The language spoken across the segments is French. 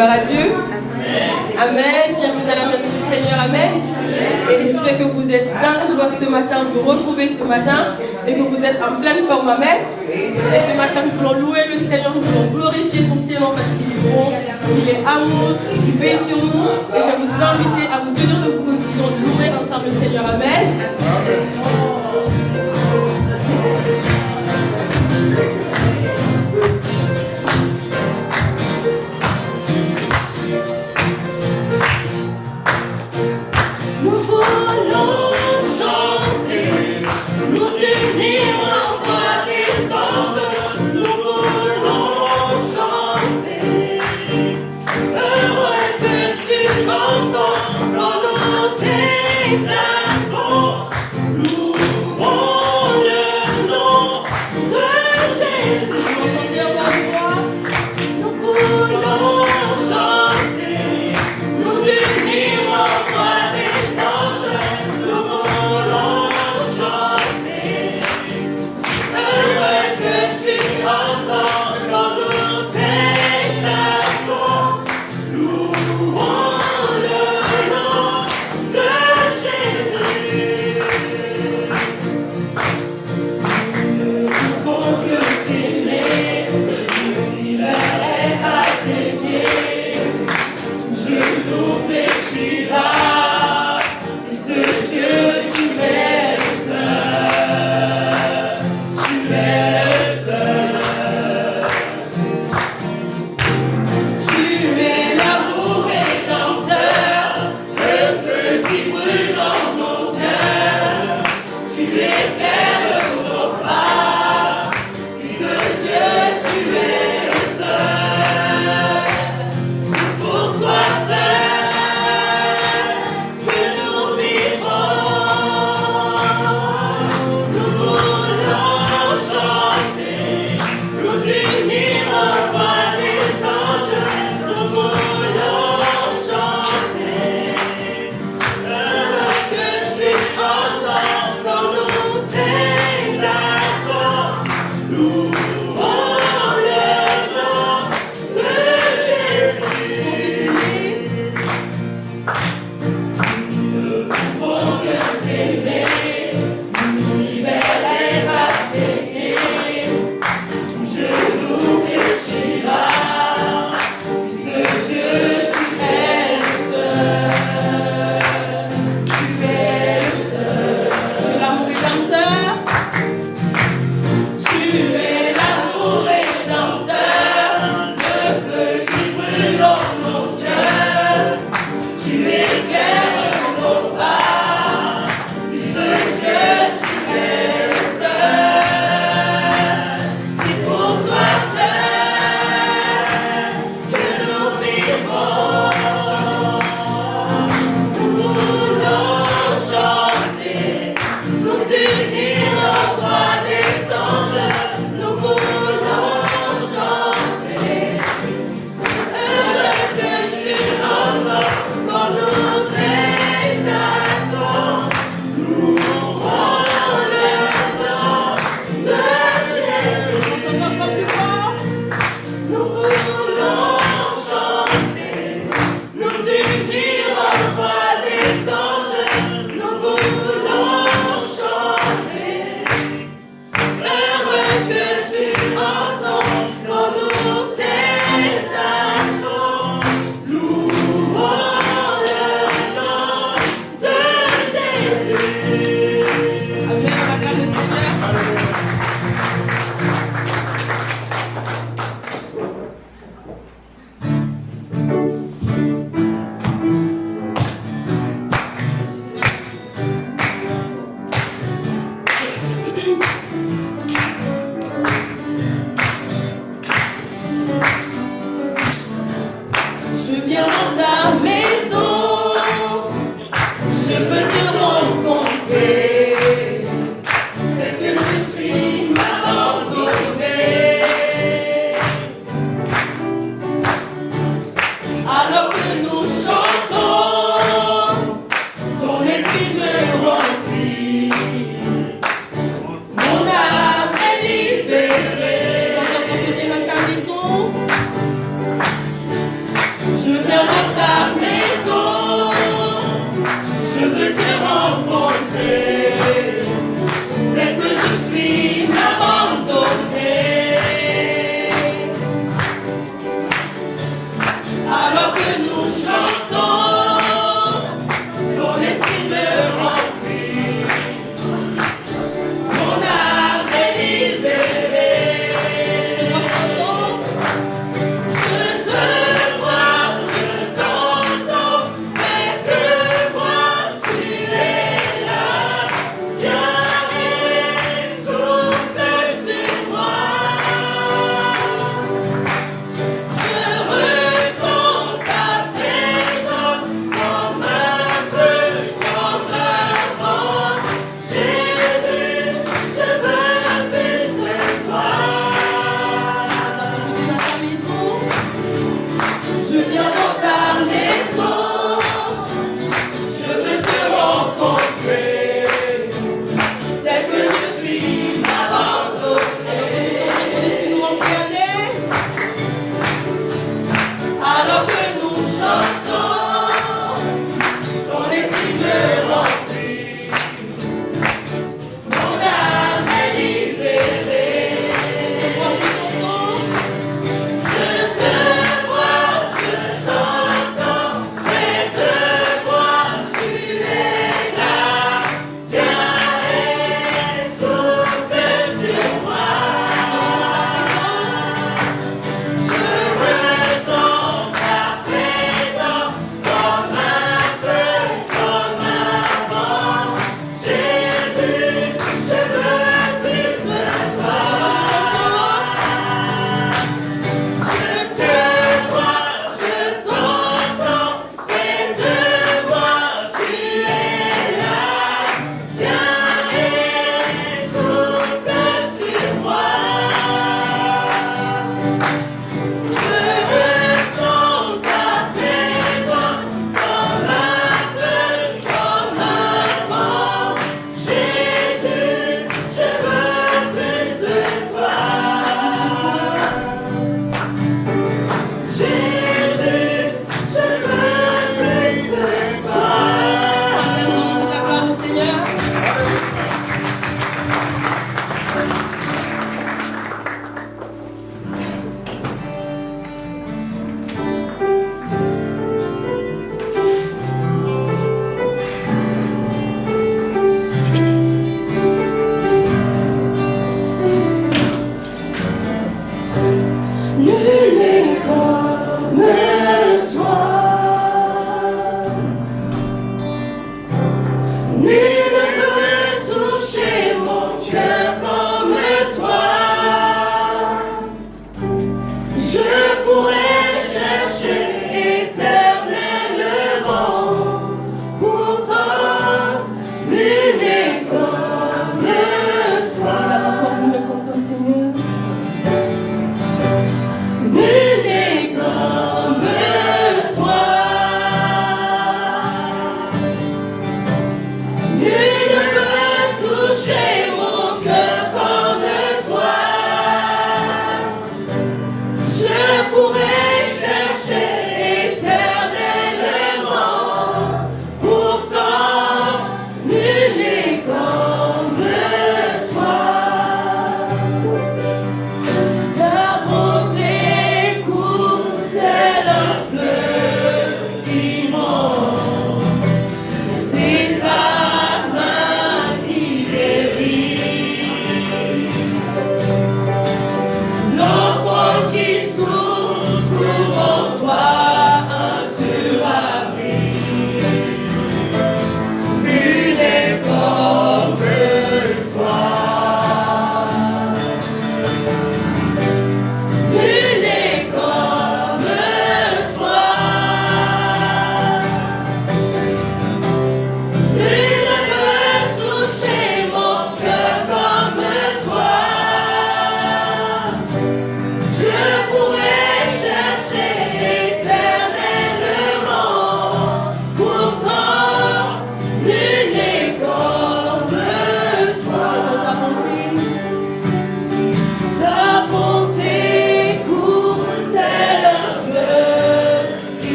Gloire à Dieu. Amen. Bienvenue dans la maison du Seigneur. Amen. Et j'espère que vous êtes dans la joie ce matin, de vous retrouver ce matin et que vous êtes en pleine forme. Amen. Et ce matin, nous voulons louer le Seigneur, nous voulons glorifier son Seigneur parce qu'il est bon, il est amour, il veille sur nous. Et je vais vous inviter à vous tenir debout que nous puissions louer ensemble le Seigneur. Amen.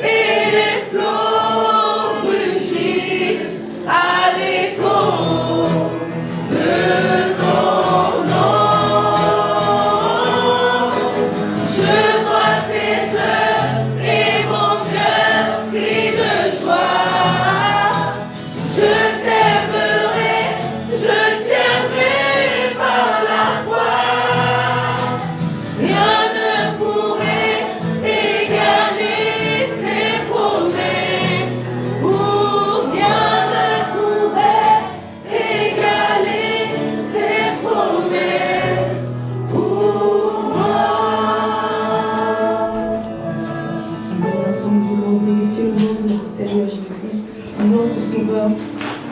et les flots. de notre Seigneur Jésus-Christ, notre Sauveur.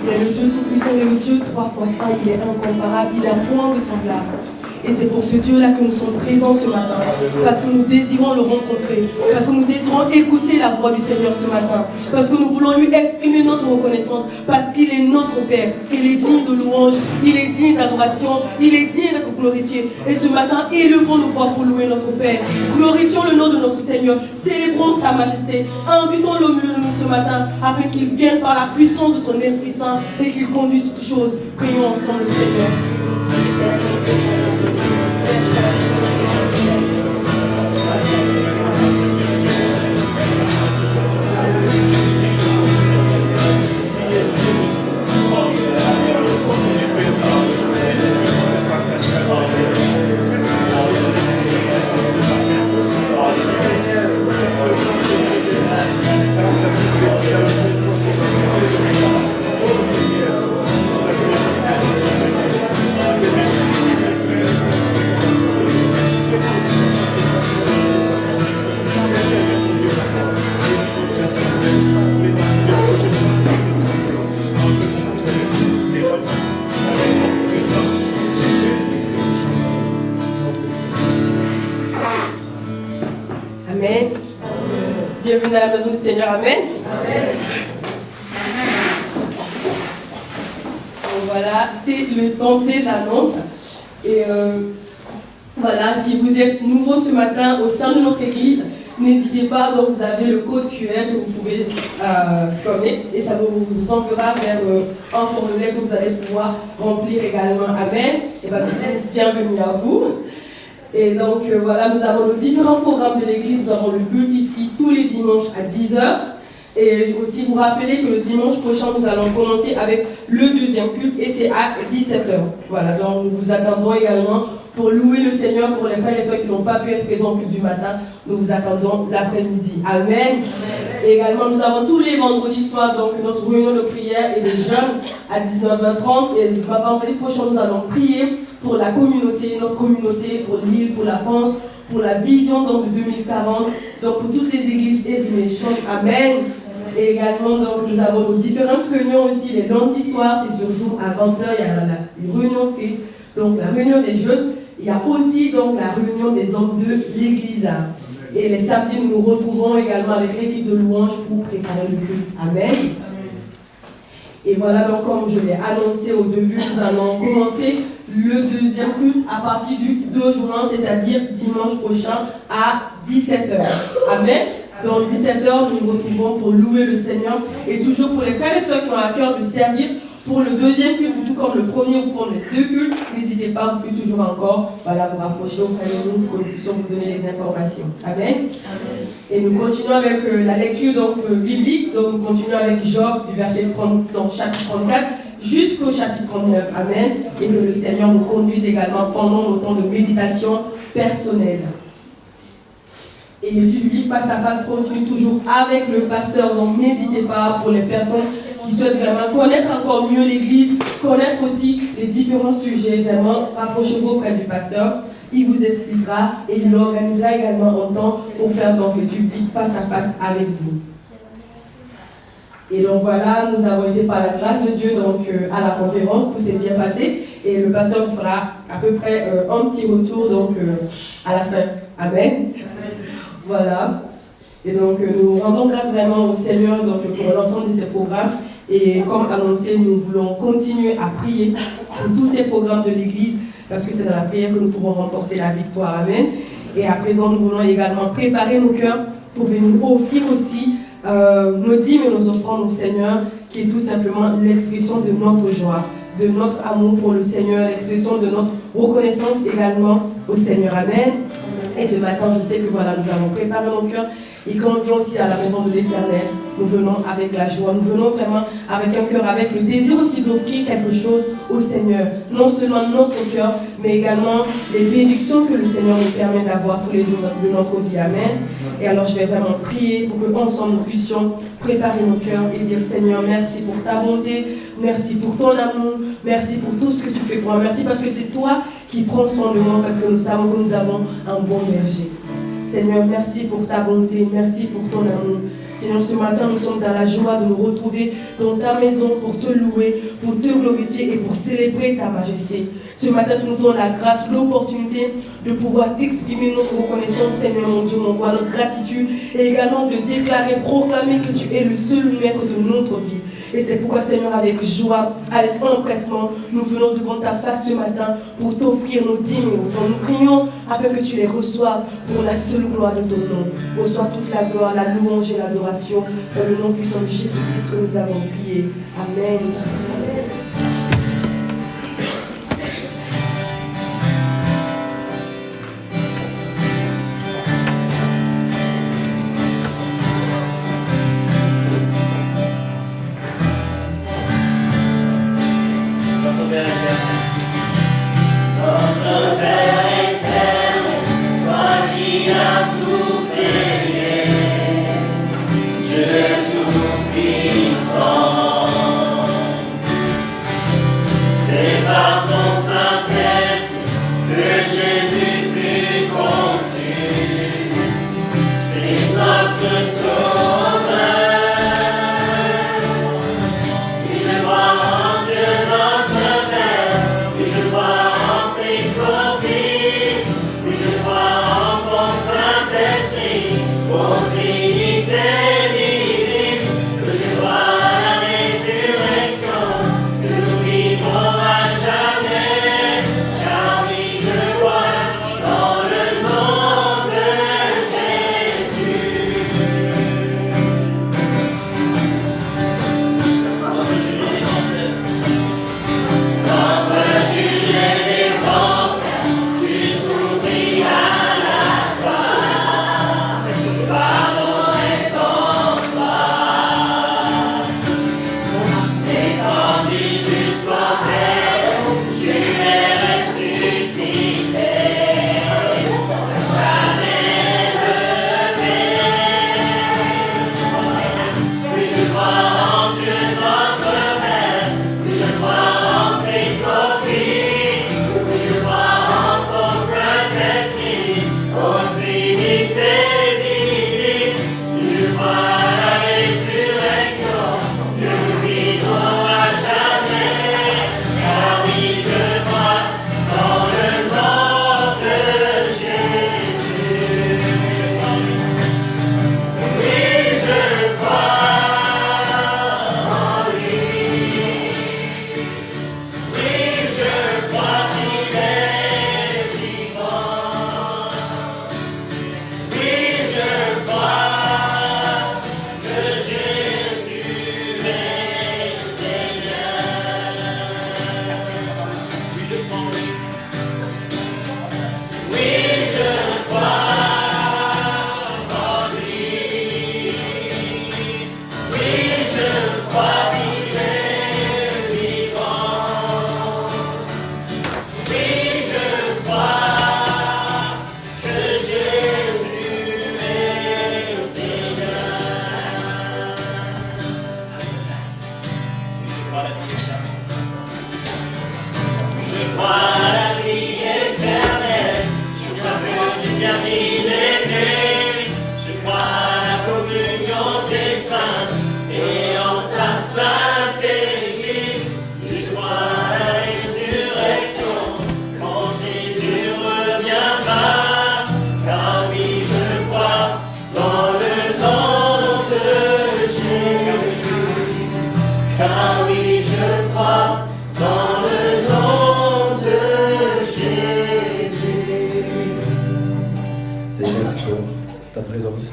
Il est le Dieu Tout-Puissant, il est le Dieu 3 fois saint, il est incomparable, il n'a point de semblable. Et c'est pour ce Dieu-là que nous sommes présents ce matin, parce que nous désirons le rencontrer, parce que nous désirons écouter la voix du Seigneur ce matin, parce que nous voulons lui exprimer notre reconnaissance, parce qu'il est notre Père, il est digne de louange, il est digne d'adoration, il est digne d'être glorifié. Et ce matin, élevons nos voix pour louer notre Père, glorifions le nom de notre Seigneur, célébrons sa majesté, invitons le milieu de nous ce matin, afin qu'il vienne par la puissance de son Esprit Saint et qu'il conduise toutes choses. Prions ensemble le Seigneur. Bienvenue à la maison du Seigneur, amen. Donc voilà, c'est le temps des annonces. Et voilà, si vous êtes nouveau ce matin au sein de notre église, n'hésitez pas, donc vous avez le code QR que vous pouvez scanner et ça vous enverra vers un formulaire que vous allez pouvoir remplir également, amen. Et bien, bienvenue à vous. Et donc voilà, nous avons nos différents programmes de l'église. Nous avons le culte ici tous les dimanches à 10h. Et aussi vous rappeler que le dimanche prochain, nous allons commencer avec le deuxième culte et c'est à 17h. Voilà, donc nous vous attendons également pour louer le Seigneur pour les frères et sœurs qui n'ont pas pu être présents au culte du matin. Nous vous attendons l'après-midi. Amen. Et également, nous avons tous les vendredis soirs donc notre réunion de prière et de jeûne à 19h30. Et le vendredi prochain, nous allons prier pour la communauté, notre communauté, pour l'île, pour la France, pour la vision donc, de 2040, donc pour toutes les églises et les chants. Amen. Et également, donc, nous avons nos différentes réunions aussi les lundis soirs, c'est sur Zoom à 20h, il y a la réunion fils, donc la réunion des jeunes. Il y a aussi donc la réunion des hommes de l'église. Et les samedis, nous nous retrouvons également avec l'équipe de louange pour préparer le culte. Amen. Et voilà, donc comme je l'ai annoncé au début, nous allons commencer le deuxième culte à partir du 2 juin, c'est-à-dire dimanche prochain à 17h. Amen. Donc 17h, nous nous retrouvons pour louer le Seigneur. Et toujours pour les frères et sœurs qui ont à cœur de servir, pour le deuxième culte, tout comme le premier ou pour les deux cultes, n'hésitez pas, vous pouvez toujours encore vous rapprocher auprès de nous pour que nous puissions vous donner les informations. Amen. Amen. Et nous continuons avec la lecture biblique. Donc nous continuons avec Job du verset 30, donc chapitre 34 jusqu'au chapitre 39. Amen. Et que le Seigneur nous conduise également pendant nos temps de méditation personnelle. Et l'étude biblique face à face continue toujours avec le pasteur. Donc n'hésitez pas pour les personnes qui souhaitent vraiment connaître encore mieux l'église, connaître aussi les différents sujets, vraiment rapprochez-vous auprès du pasteur. Il vous expliquera et il organisera également un temps pour faire donc l'étude biblique face à face avec vous. Et donc voilà, nous avons été par la grâce de Dieu donc, à la conférence, tout s'est bien passé. Et le pasteur vous fera à peu près un petit retour donc, à la fin. Amen. Voilà. Et donc nous rendons grâce vraiment au Seigneur donc, pour l'ensemble de ces programmes. Et comme annoncé, nous voulons continuer à prier pour tous ces programmes de l'Église, parce que c'est dans la prière que nous pourrons remporter la victoire. Amen. Et à présent, nous voulons également préparer nos cœurs pour venir offrir aussi nos dîmes et nos offrandes au Seigneur, qui est tout simplement l'expression de notre joie, de notre amour pour le Seigneur, l'expression de notre reconnaissance également au Seigneur. Amen. Et ce matin, je sais que voilà, nous avons préparé nos cœurs. Et quand on vient aussi à la maison de l'Éternel, nous venons avec la joie, nous venons vraiment avec un cœur, avec le désir aussi d'offrir quelque chose au Seigneur. Non seulement notre cœur, mais également les bénédictions que le Seigneur nous permet d'avoir tous les jours de notre vie. Amen. Et alors je vais vraiment prier pour que ensemble nous puissions préparer nos cœurs et dire Seigneur, merci pour ta bonté, merci pour ton amour, merci pour tout ce que tu fais pour moi. Merci parce que c'est toi qui prends soin de moi, parce que nous savons que nous avons un bon berger. Seigneur, merci pour ta bonté, merci pour ton amour. Seigneur, ce matin, nous sommes dans la joie de nous retrouver dans ta maison pour te louer, pour te glorifier et pour célébrer ta majesté. Ce matin, tu nous donnes la grâce, l'opportunité de pouvoir t'exprimer notre reconnaissance, Seigneur mon Dieu, mon roi, notre gratitude et également de déclarer, proclamer que tu es le seul maître de notre vie. Et c'est pourquoi, Seigneur, avec joie, avec empressement, nous venons devant ta face ce matin pour t'offrir nos dîmes et offrandes. Nous prions afin que tu les reçoives pour la seule gloire de ton nom. Reçois toute la gloire, la louange et l'adoration dans le nom puissant de Jésus-Christ que nous avons prié. Amen. Amen.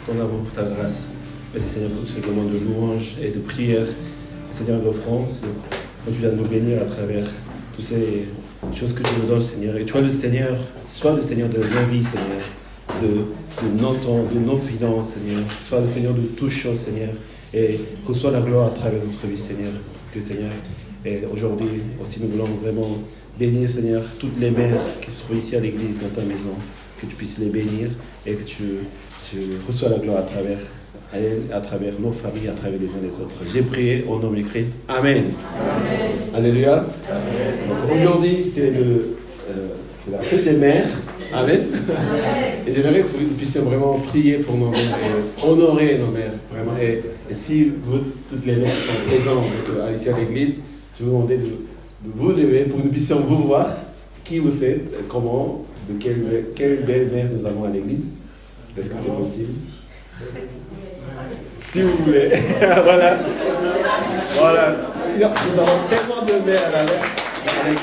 Ton amour, ta grâce. Merci Seigneur pour tous ces moments de louange et de prière. Seigneur, d'offrande, quand tu viens nous bénir à travers toutes ces choses que tu nous donnes, Seigneur. Et toi, le Seigneur, sois le Seigneur de nos vies, Seigneur, de nos temps, de nos finances, Seigneur. Sois le Seigneur de toutes choses, Seigneur. Et reçois la gloire à travers notre vie, Seigneur. Que Seigneur, et aujourd'hui aussi nous voulons vraiment bénir, Seigneur, toutes les mères qui se trouvent ici à l'église, dans ta maison. Que tu puisses les bénir et que tu reçois la gloire à travers nos familles, à travers les uns les autres. J'ai prié au nom de Christ. Amen. Amen. Alléluia. Amen. Donc aujourd'hui, c'est la fête des mères. Amen. Et j'aimerais que nous puissions vraiment prier pour nos mères et honorer nos mères. Vraiment. Et si vous, toutes les mères qui sont présentes ici à l'église, je vous demande de vous lever pour que nous puissions vous voir qui vous êtes, comment, de quelle belle mère nous avons à l'église. Est-ce que c'est possible? Si vous voulez. Voilà. Voilà. Nous avons tellement de mères à l'église.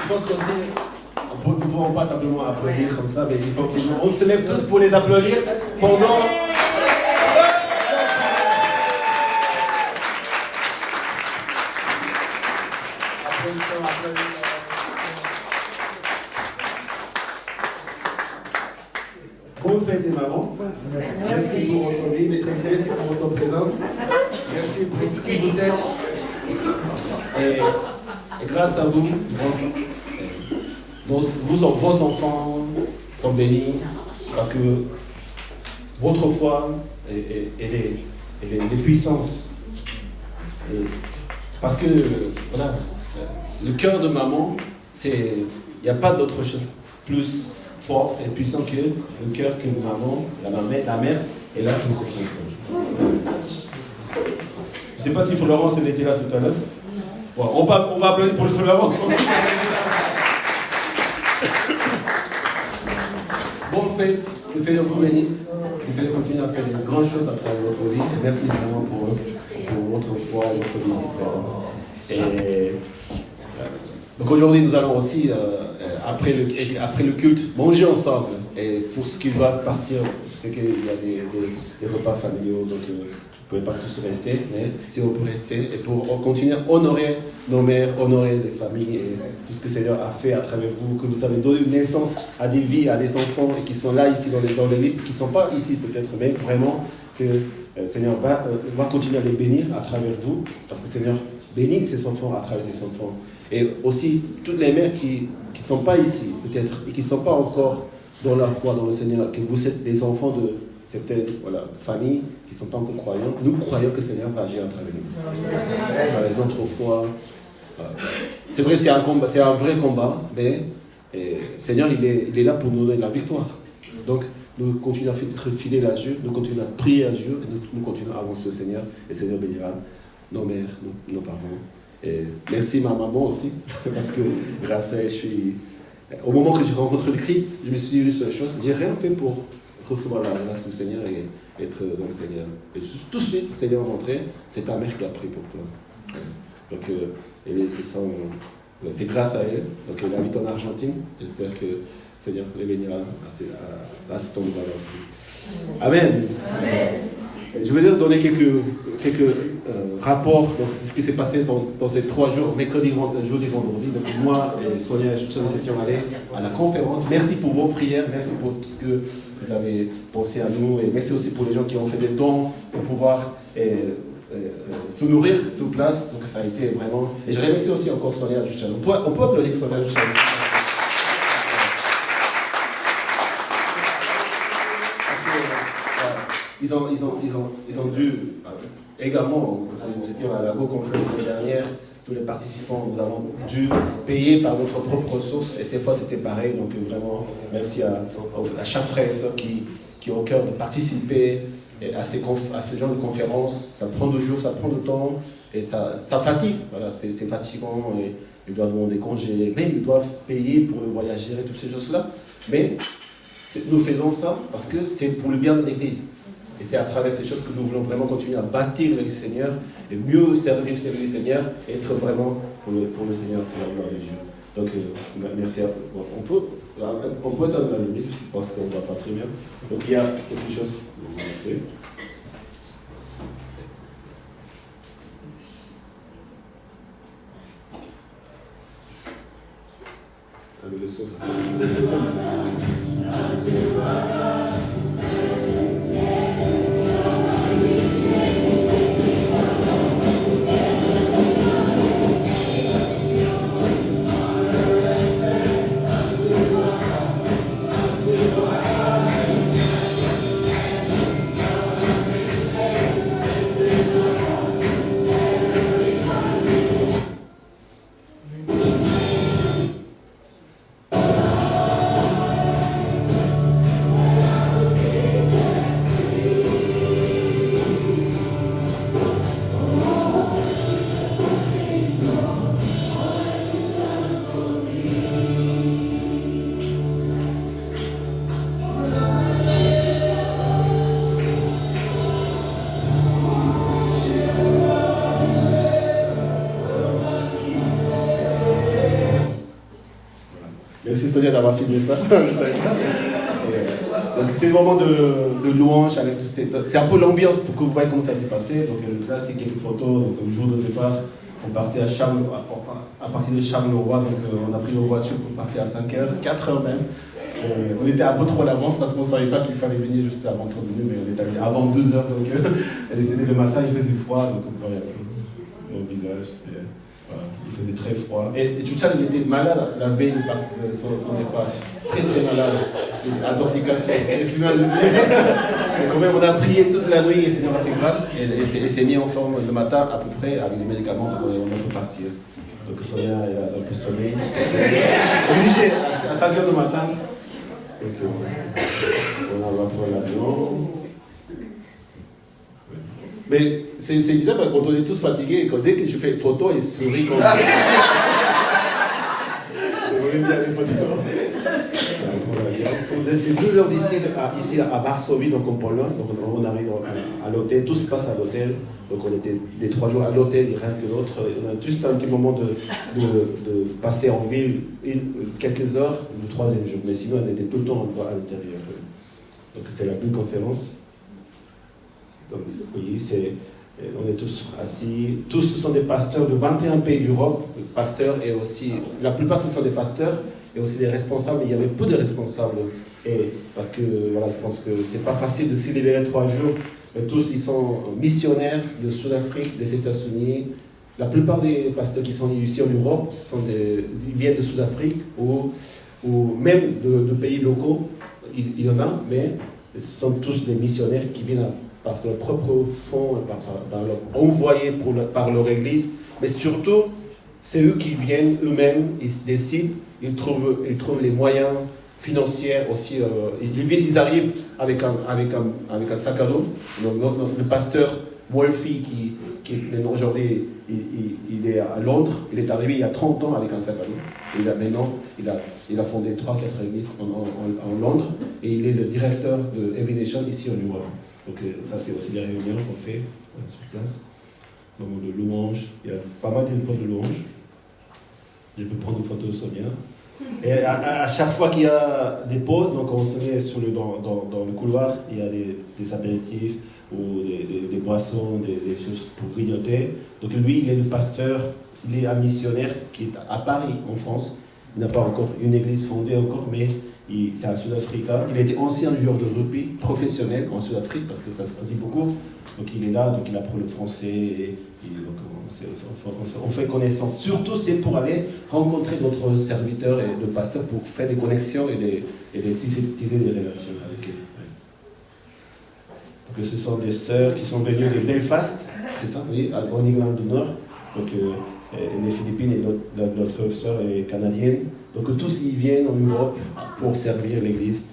Je pense qu'aussi, nous ne pouvons pas simplement applaudir comme ça, mais il faut qu'on se lève tous pour les applaudir pendant. Bonne fête des mamans. Merci pour votre vie, merci pour votre présence. Merci pour ce que vous êtes. Et grâce à vous, vos enfants sont bénis parce que votre foi elle est puissante. Parce que voilà, le cœur de maman, il n'y a pas d'autre chose plus forte et puissante que le cœur que maman, la mère, est là pour ses enfants. Je ne sais pas si Florence était là tout à l'heure. Bon, on va applaudir pour le Florence. Bonne fête, que le Seigneur vous bénisse, que le Seigneur continue à faire de grandes choses à travers votre vie. Et merci vraiment pour votre foi et votre vie ici présente. Donc aujourd'hui, nous allons aussi, après le culte, manger ensemble. Et pour ce qui va partir, je sais qu'il y a des repas familiaux, donc vous ne pouvez pas tous rester, mais si on peut rester, et pour continuer à honorer nos mères, honorer les familles et tout ce que le Seigneur a fait à travers vous, que vous avez donné naissance à des vies, à des enfants, et qui sont là ici dans les listes, qui ne sont pas ici peut-être, mais vraiment que le Seigneur va continuer à les bénir à travers vous, parce que le Seigneur bénit ses enfants à travers ses enfants. Et aussi, toutes les mères qui ne sont pas ici, peut-être, et qui ne sont pas encore dans la foi, dans le Seigneur, que vous êtes des enfants de certaines familles qui ne sont pas encore croyantes, nous croyons que le Seigneur va agir à travers nous. Avec notre foi. C'est vrai, c'est un combat, c'est un vrai combat, mais le Seigneur, il est là pour nous donner la victoire. Donc, nous continuons à être fidèles à Dieu, nous continuons à prier à Dieu, et nous continuons à avancer au Seigneur, et le Seigneur bénira nos mères, nos parents. Et merci ma maman aussi, parce que grâce à elle, au moment que j'ai rencontré le Christ, je me suis dit une seule chose, j'ai rien fait pour recevoir la grâce du Seigneur et être dans le Seigneur. Et tout de suite, le Seigneur m'a montré, c'est ta mère qui a prié pour toi. Donc, c'est grâce à elle. Donc, elle habite en Argentine. J'espère que le Seigneur les bénira à cet endroit-là aussi. Amen. Amen. Je vais donner quelques rapports de ce qui s'est passé dans ces 3 jours, mercredi, jeudi, vendredi. Donc moi et Sonia et Justin, nous étions allés à la conférence. Merci pour vos prières, merci pour tout ce que vous avez pensé à nous. Et merci aussi pour les gens qui ont fait des dons pour pouvoir se nourrir sur place. Donc ça a été vraiment... Et je remercie aussi encore Sonia et Justin. On peut applaudir Sonia et Justin aussi. Ils ont dû également, nous étions à la Go-Conférence l'année dernière, tous les participants, nous avons dû payer par notre propre ressource, et cette fois c'était pareil, donc vraiment merci à chaque frère et soeur qui ont au cœur de participer à ce genre de conférences. Ça prend 2 jours, ça prend du temps, et ça fatigue, voilà, c'est fatigant, et ils doivent demander congés, mais ils doivent payer pour voyager et toutes ces choses-là. Mais nous faisons ça parce que c'est pour le bien de l'Église. Et c'est à travers ces choses que nous voulons vraiment continuer à bâtir le Seigneur et mieux servir le Seigneur et être vraiment pour le Seigneur, pour la gloire de Dieu. Donc, merci à vous. On peut être dans la limite, je pense qu'on ne va pas très bien. Donc, il y a quelque chose à vous montrer. Le son, ça Sonia d'avoir filmé ça. Donc c'est un moment de louange avec tous ces... C'est un peu l'ambiance pour que vous voyez comment ça s'est passé. Donc là, c'est quelques photos. Donc le jour de départ, on partait à partir de Charleroi. Donc on a pris nos voitures pour partir à 5h, 4h même. On était un peu trop à l'avance parce qu'on ne savait pas qu'il fallait venir juste avant 30 minutes, mais on est allé avant 2h. Donc c'était le matin, il faisait froid. Donc on voyait au village. Voilà, il faisait très froid. Et Tchouchan, il était malade la veille de son départ. Très très malade. Intoxication. Excusez-moi, je dis. Mais quand même, on a prié toute la nuit et le Seigneur a fait grâce. Et s'est mis en forme le matin à peu près avec les médicaments. Donc on peut partir. Donc Sonia, elle a un peu sommeil. Obligé à 5h du matin. Donc on va prendre l'avion. Mais c'est bizarre parce qu'on est tous fatigués et dès que je fais une photo, ils sourient comme ça. Vous voyez bien les photos. C'est 2 heures ici à Varsovie, donc en Pologne. Donc on arrive à l'hôtel, tout se passe à l'hôtel. Donc on était les 3 jours à l'hôtel, rien que l'autre. On a juste un petit moment de passer en ville, quelques heures, le 3e jour. Mais sinon, on était tout le temps à l'intérieur. Donc c'est la plus conférence. Donc, oui, on est tous assis. Tous ce sont des pasteurs de 21 pays d'Europe. Pasteurs et aussi, la plupart ce sont des pasteurs et aussi des responsables. Il y avait peu de responsables. Et parce que voilà, je pense que c'est pas facile de s'y libérer 3 jours. Mais tous ils sont missionnaires de Sud-Afrique, des États-Unis. La plupart des pasteurs qui sont ici en Europe ils viennent de Sud-Afrique ou même de pays locaux. Il y en a, mais ce sont tous des missionnaires qui viennent par leur propre fonds, envoyés par leur église, mais surtout, c'est eux qui viennent eux-mêmes, ils décident, ils trouvent les moyens financiers aussi. Ils arrivent avec un sac à dos. Donc, le pasteur Wolfie, qui aujourd'hui il est à Londres, il est arrivé il y a 30 ans avec un sac à dos. Et maintenant, il a fondé 3-4 églises en Londres, et il est le directeur de Heavy Nation ici en Europe. Donc ça, c'est aussi des réunions qu'on fait sur place. Moment de louange, il y a pas mal d'épreuves de louange. Je peux prendre une photo de Sonia. Et à chaque fois qu'il y a des pauses, donc on se met dans le couloir, il y a des apéritifs ou des boissons, des choses pour grignoter. Donc lui, il est le pasteur, il est un missionnaire qui est à Paris, en France. Il n'a pas encore une église fondée encore, mais c'est un Sud-Africain. Il était ancien joueur de rugby professionnel en Sud-Afrique, parce que ça se dit beaucoup. Donc il est là, donc il apprend le français. Et donc on fait connaissance. Surtout, c'est pour aller rencontrer d'autres serviteurs et de pasteurs pour faire des connexions et tisser des relations avec eux. Donc ce sont des sœurs qui sont venues de Belfast, c'est ça, oui, en Irlande du Nord. Donc les Philippines et notre sœur est canadienne. Donc tous ils viennent en Europe pour servir l'église.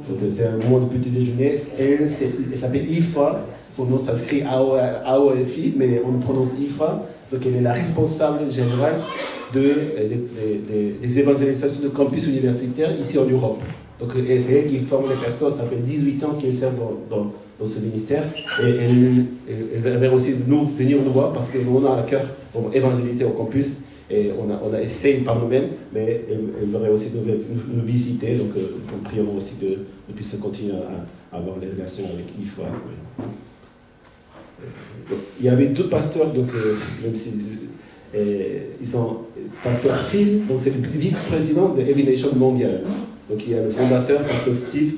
Donc c'est un moment de petit déjeuner. Elle s'appelle Ifa. Son nom s'inscrit AOFI, mais on prononce Ifa. Donc elle est la responsable générale des évangélisations de campus universitaires ici en Europe. Donc c'est elle qui forme les personnes. Ça fait 18 ans qu'elle sert dans ce ministère. Et elle va aussi venir nous voir parce qu'on a à cœur pour évangéliser au campus. Et on a essayé par nous-mêmes, mais elle voudrait aussi nous visiter. Donc nous prions aussi de puisse continuer à avoir des relations avec IFA. Oui. Donc, il y avait deux pasteurs, donc même si ils sont pasteur Phil, donc c'est le vice-président de Heavy Nation mondial. Donc il y a le fondateur, pasteur Steve,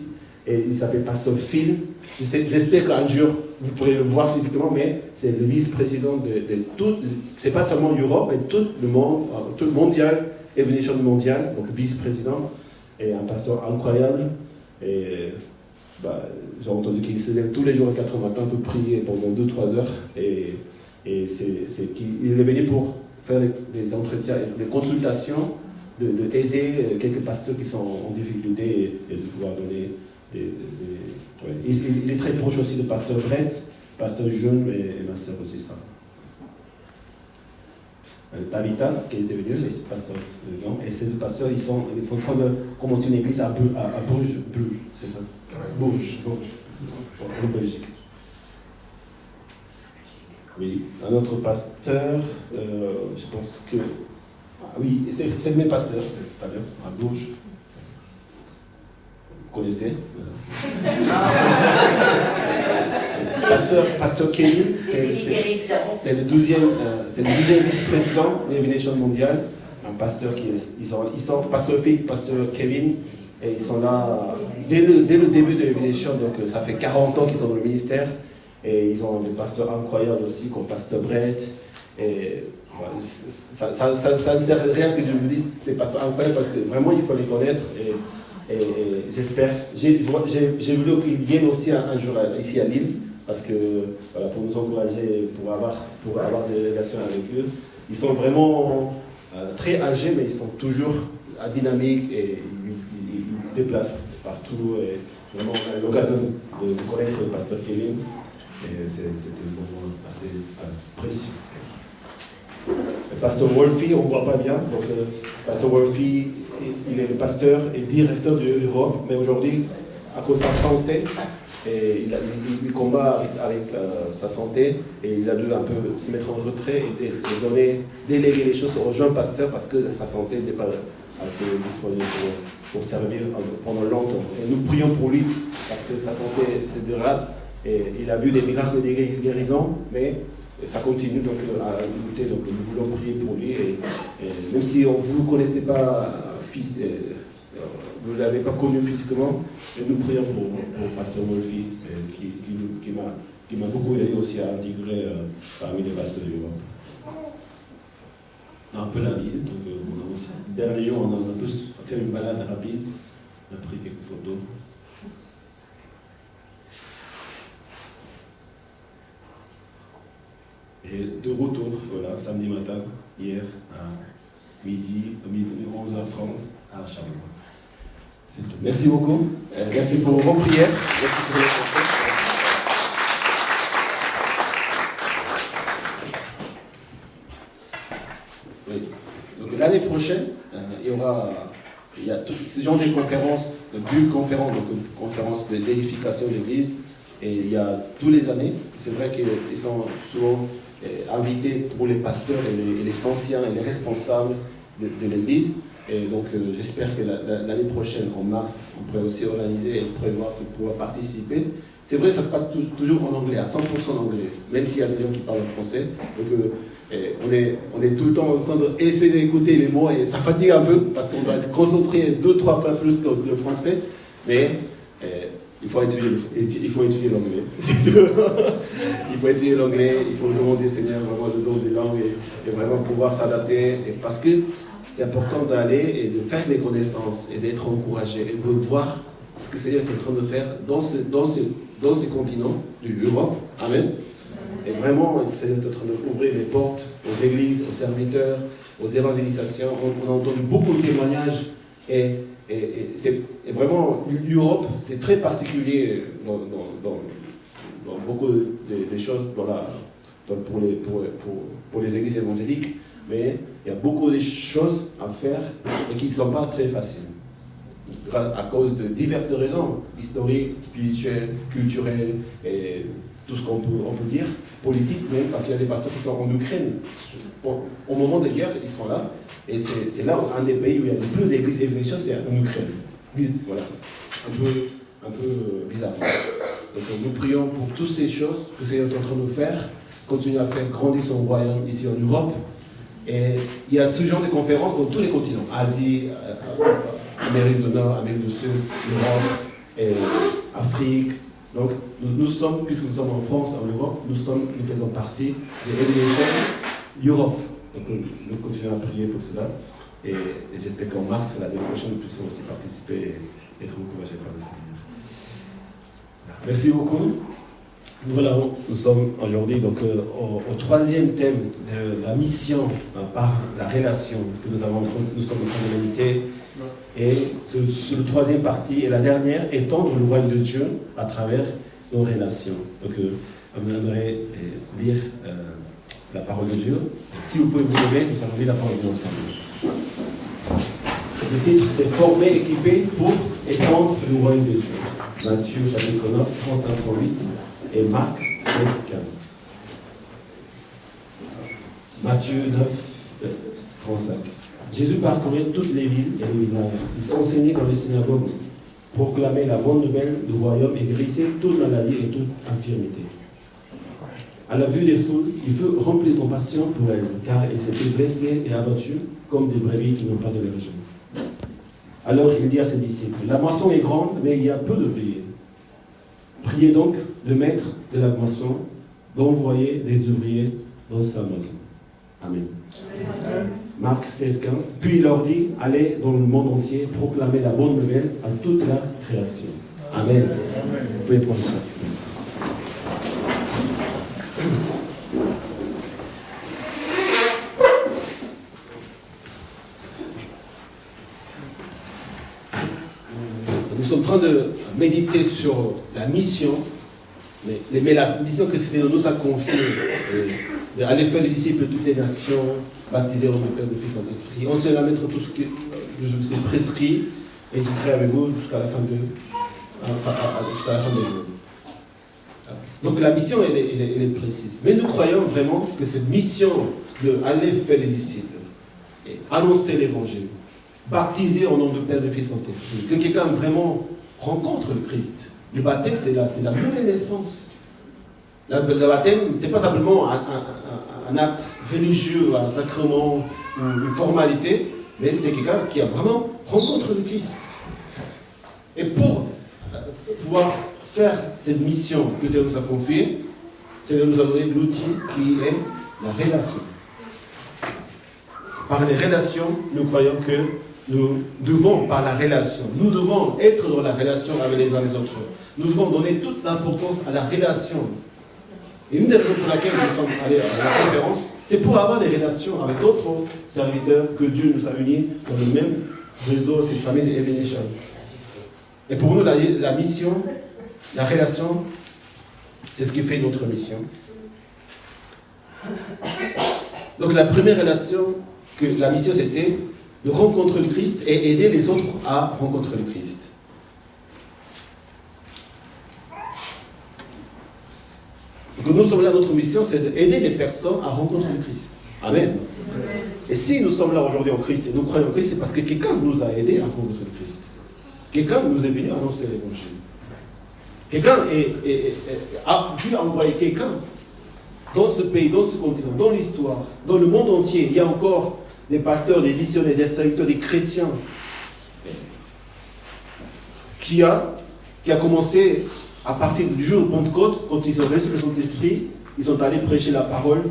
et il s'appelle pasteur Phil. J'espère qu'un jour vous pourrez le voir physiquement, mais c'est le vice-président de tout, c'est pas seulement l'Europe, mais tout le monde, tout le mondial, Heavy Nation mondial, donc vice-président, et un pasteur incroyable. Et j'ai entendu qu'il se lève tous les jours à 4h du matin pour prier pendant 2-3 heures, et il est venu pour faire des entretiens, des consultations, d'aider quelques pasteurs qui sont en difficulté et de pouvoir donner ouais. Il est très proche aussi de pasteur Brett, pasteur jeune et ma sœur aussi. Tabitha qui était venue, les pasteurs et ces deux pasteurs ils sont en train de commencer une église à Bruges, c'est ça? Bruges, en Belgique. Oui, un autre pasteur, je pense que Oui, c'est le même pasteur, tout à l'heure, à gauche. Vous connaissez Pasteur Kevin, c'est le 12e vice-président de l'Aviation mondiale. Un pasteur ils sont pasteur Philippe, pasteur Kevin, et ils sont là dès le début de l'Aviation, donc ça fait 40 ans qu'ils sont dans le ministère. Et ils ont des pasteurs incroyables aussi, comme pasteur Brett. Et ça ne sert à rien que je vous dise ces pasteurs incroyables, parce que vraiment il faut les connaître. Et j'espère, j'ai voulu qu'ils viennent aussi un jour ici à Lille, parce que voilà, pour nous encourager, pour avoir des relations avec eux. Ils sont vraiment très âgés, mais ils sont toujours dynamiques et ils déplacent partout. Et vraiment, on a eu l'occasion de connaître le pasteur Kevin. Et c'était un moment assez précieux. Le pasteur Wolfie, on ne voit pas bien. Donc, pasteur Wolfie, il est le pasteur et directeur de l'Europe, mais aujourd'hui, à cause de sa santé, et il combat avec sa santé, et il a dû un peu se mettre en retrait et déléguer les choses aux jeunes pasteurs parce que sa santé n'est pas assez disponible pour servir pendant longtemps. Et nous prions pour lui parce que sa santé se dégrade. Et il a vu des miracles de guérison, mais ça continue donc à lutter. Donc nous voulons prier pour lui. Et même si vous ne connaissez pas, vous ne l'avez pas connu physiquement, nous prions pour Pasteur Wolfie, qui m'a beaucoup aidé aussi à intégrer parmi les pasteurs de l'Europe. On a un peu la ville, donc on a aussi. Dernier jour, on a tous fait une balade rapide, on a pris quelques photos. Et de retour, voilà, samedi matin, hier, à midi 11h30, à Charleroi. C'est tout. Merci beaucoup. Merci pour vos prières. Merci pour les oui. Donc l'année prochaine, il y a tout ce genre de conférences, de bulles conférences, donc une conférence d'édification d'église. Et il y a tous les années, c'est vrai qu'ils sont souvent invités pour les pasteurs et les anciens et les responsables de l'église. Et donc j'espère que l'année prochaine, en mars, on pourrait aussi organiser et prévoir pour pouvoir participer. C'est vrai, ça se passe toujours en anglais, à 100% en anglais, même s'il y a des gens qui parlent français. Donc on est tout le temps en train d'essayer d'écouter les mots et ça fatigue un peu parce qu'on doit être concentré 2-3 fois plus que le français. Mais il faut étudier l'anglais. Il faut étudier l'anglais, il faut demander au Seigneur vraiment le don des langues et vraiment pouvoir s'adapter. Parce que c'est important d'aller et de faire des connaissances et d'être encouragé et de voir ce que le Seigneur est en train de faire dans ce continent de l'Europe. Amen. Et vraiment, le Seigneur est en train d'ouvrir les portes aux églises, aux serviteurs, aux évangélisations. On a entendu beaucoup de témoignages et vraiment, l'Europe, c'est très particulier dans beaucoup de choses pour les églises évangéliques, mais il y a beaucoup de choses à faire et qui ne sont pas très faciles. À cause de diverses raisons, historiques, spirituelles, culturelles, et tout ce qu'on peut dire, politiques même, parce qu'il y a des pasteurs qui sont en Ukraine. Au moment des guerres, ils sont là. Et c'est là un des pays où il y a le plus d'églises évangéliques, c'est en Ukraine. Voilà, un peu bizarre. Donc nous prions pour toutes ces choses que c'est en train de faire, continuer à faire grandir son royaume ici en Europe. Et il y a ce genre de conférences dans tous les continents, Asie, Amérique du Nord, Amérique du Sud, Europe, et Afrique. Donc nous sommes, puisque nous sommes en France, en Europe, nous faisons partie de l'Église Europe. Donc nous continuons à prier pour cela. Et j'espère qu'en mars, l'année prochaine, nous puissions aussi participer et être encouragés par le Seigneur. Merci beaucoup. Voilà, nous sommes aujourd'hui donc au troisième thème de la mission par la relation que nous sommes en train de méditer. Et sur le troisième partie et la dernière, étendre le royaume de Dieu à travers nos relations. Donc on aimerait lire la parole de Dieu. Et si vous pouvez vous lever, nous allons lire la parole de Dieu ensemble. Le titre c'est Former, équiper pour étendre le royaume de Dieu. Matthieu chapitre 9, 35-38 et Marc 16, 15. Matthieu 9, 35. Jésus parcourait toutes les villes et les villages. Il enseignait dans les synagogues, proclamait la bonne nouvelle du royaume et guérissait toute maladie et toute infirmité. À la vue des foules, il fut rempli de compassion pour elles, car elles s'étaient blessées et abattues comme des brebis qui n'ont pas de berger. Alors il dit à ses disciples, la moisson est grande, mais il y a peu d'ouvriers. Priez donc le maître de la moisson d'envoyer des ouvriers dans sa maison. Amen. Amen. Marc 16, 15. Puis il leur dit, allez dans le monde entier, proclamez la bonne nouvelle à toute la création. Amen. Amen. Vous pouvez prendre place. Nous sommes en train de méditer sur la mission, mais la mission que le Seigneur nous a confiée, d'aller faire des disciples de toutes les nations, baptiser au nom du Père, du Fils et de l'Esprit, enseigner à mettre tout ce que je vous ai prescrit, et je serai avec vous jusqu'à la fin des jours. Donc la mission, elle est précise. Mais nous croyons vraiment que cette mission d'aller faire des disciples, et annoncer l'évangile, baptiser au nom du Père, du Fils et de l'Esprit, que quelqu'un vraiment rencontre le Christ. Le baptême, c'est la nouvelle naissance. Le baptême, ce n'est pas simplement un acte religieux, un sacrement, une formalité, mais c'est quelqu'un qui a vraiment rencontré le Christ. Et pour pouvoir faire cette mission que Seigneur nous a confiée, Seigneur nous a donné l'outil qui est la relation. Par les relations, nous croyons que nous devons, par la relation, nous devons être dans la relation avec les uns les autres. Nous devons donner toute l'importance à la relation. Et une des raisons pour laquelle nous sommes allés à la conférence, c'est pour avoir des relations avec d'autres serviteurs que Dieu nous a unis dans le même réseau, cette famille de Evanation. Et pour nous, la mission, la relation, c'est ce qui fait notre mission. Donc la première relation, que la mission c'était de rencontrer le Christ et aider les autres à rencontrer le Christ. Donc nous sommes là, notre mission, c'est d'aider les personnes à rencontrer le Christ. Amen. Et si nous sommes là aujourd'hui en Christ et nous croyons en Christ, c'est parce que quelqu'un nous a aidés à rencontrer le Christ. Quelqu'un nous est venu annoncer l'évangile. Quelqu'un a dû envoyer quelqu'un dans ce pays, dans ce continent, dans l'histoire, dans le monde entier. Il y a encore des pasteurs, des missionnaires, des serviteurs, des chrétiens qui a commencé à partir du jour de Pentecôte, quand ils ont reçu le Saint-Esprit, ils sont allés prêcher la parole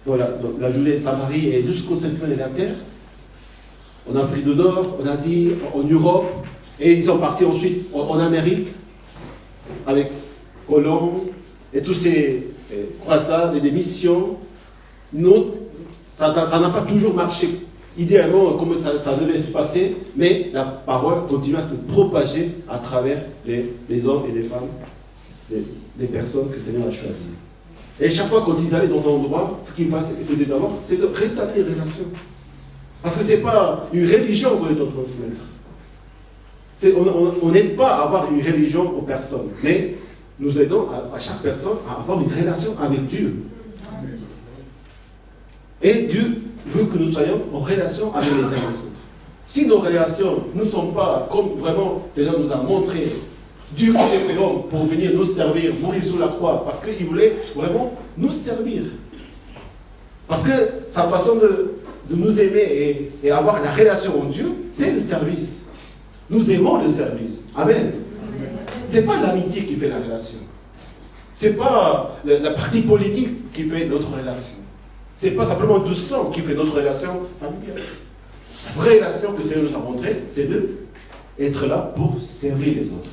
dans la Judée de Samarie et jusqu'au septième de la terre, en Afrique du Nord, en Asie, en Europe, et ils sont partis ensuite en Amérique, avec Colomb et tous ces croissants et des missions. Ça n'a pas toujours marché idéalement comme ça devait se passer, mais la parole continue à se propager à travers les hommes et les femmes, les personnes que le Seigneur a choisies. Et chaque fois quand ils allaient dans un endroit, ce qu'ils faisaient d'abord, c'est de rétablir les relations. Parce que ce n'est pas une religion qu'on est en train de se mettre. On n'aide pas à avoir une religion aux personnes, mais nous aidons à chaque personne à avoir une relation avec Dieu. Et Dieu veut que nous soyons en relation avec les uns et les autres. Si nos relations ne sont pas comme vraiment le Seigneur nous a montré, Dieu a fait l'homme pour venir nous servir, mourir sur la croix, parce qu'il voulait vraiment nous servir. Parce que sa façon de nous aimer et avoir la relation en Dieu, c'est le service. Nous aimons le service. Amen. Ce n'est pas l'amitié qui fait la relation. Ce n'est pas la partie politique qui fait notre relation. Ce n'est pas simplement du sang qui fait notre relation familiale. La vraie relation que le Seigneur nous a montrée, c'est d'être là pour servir les autres.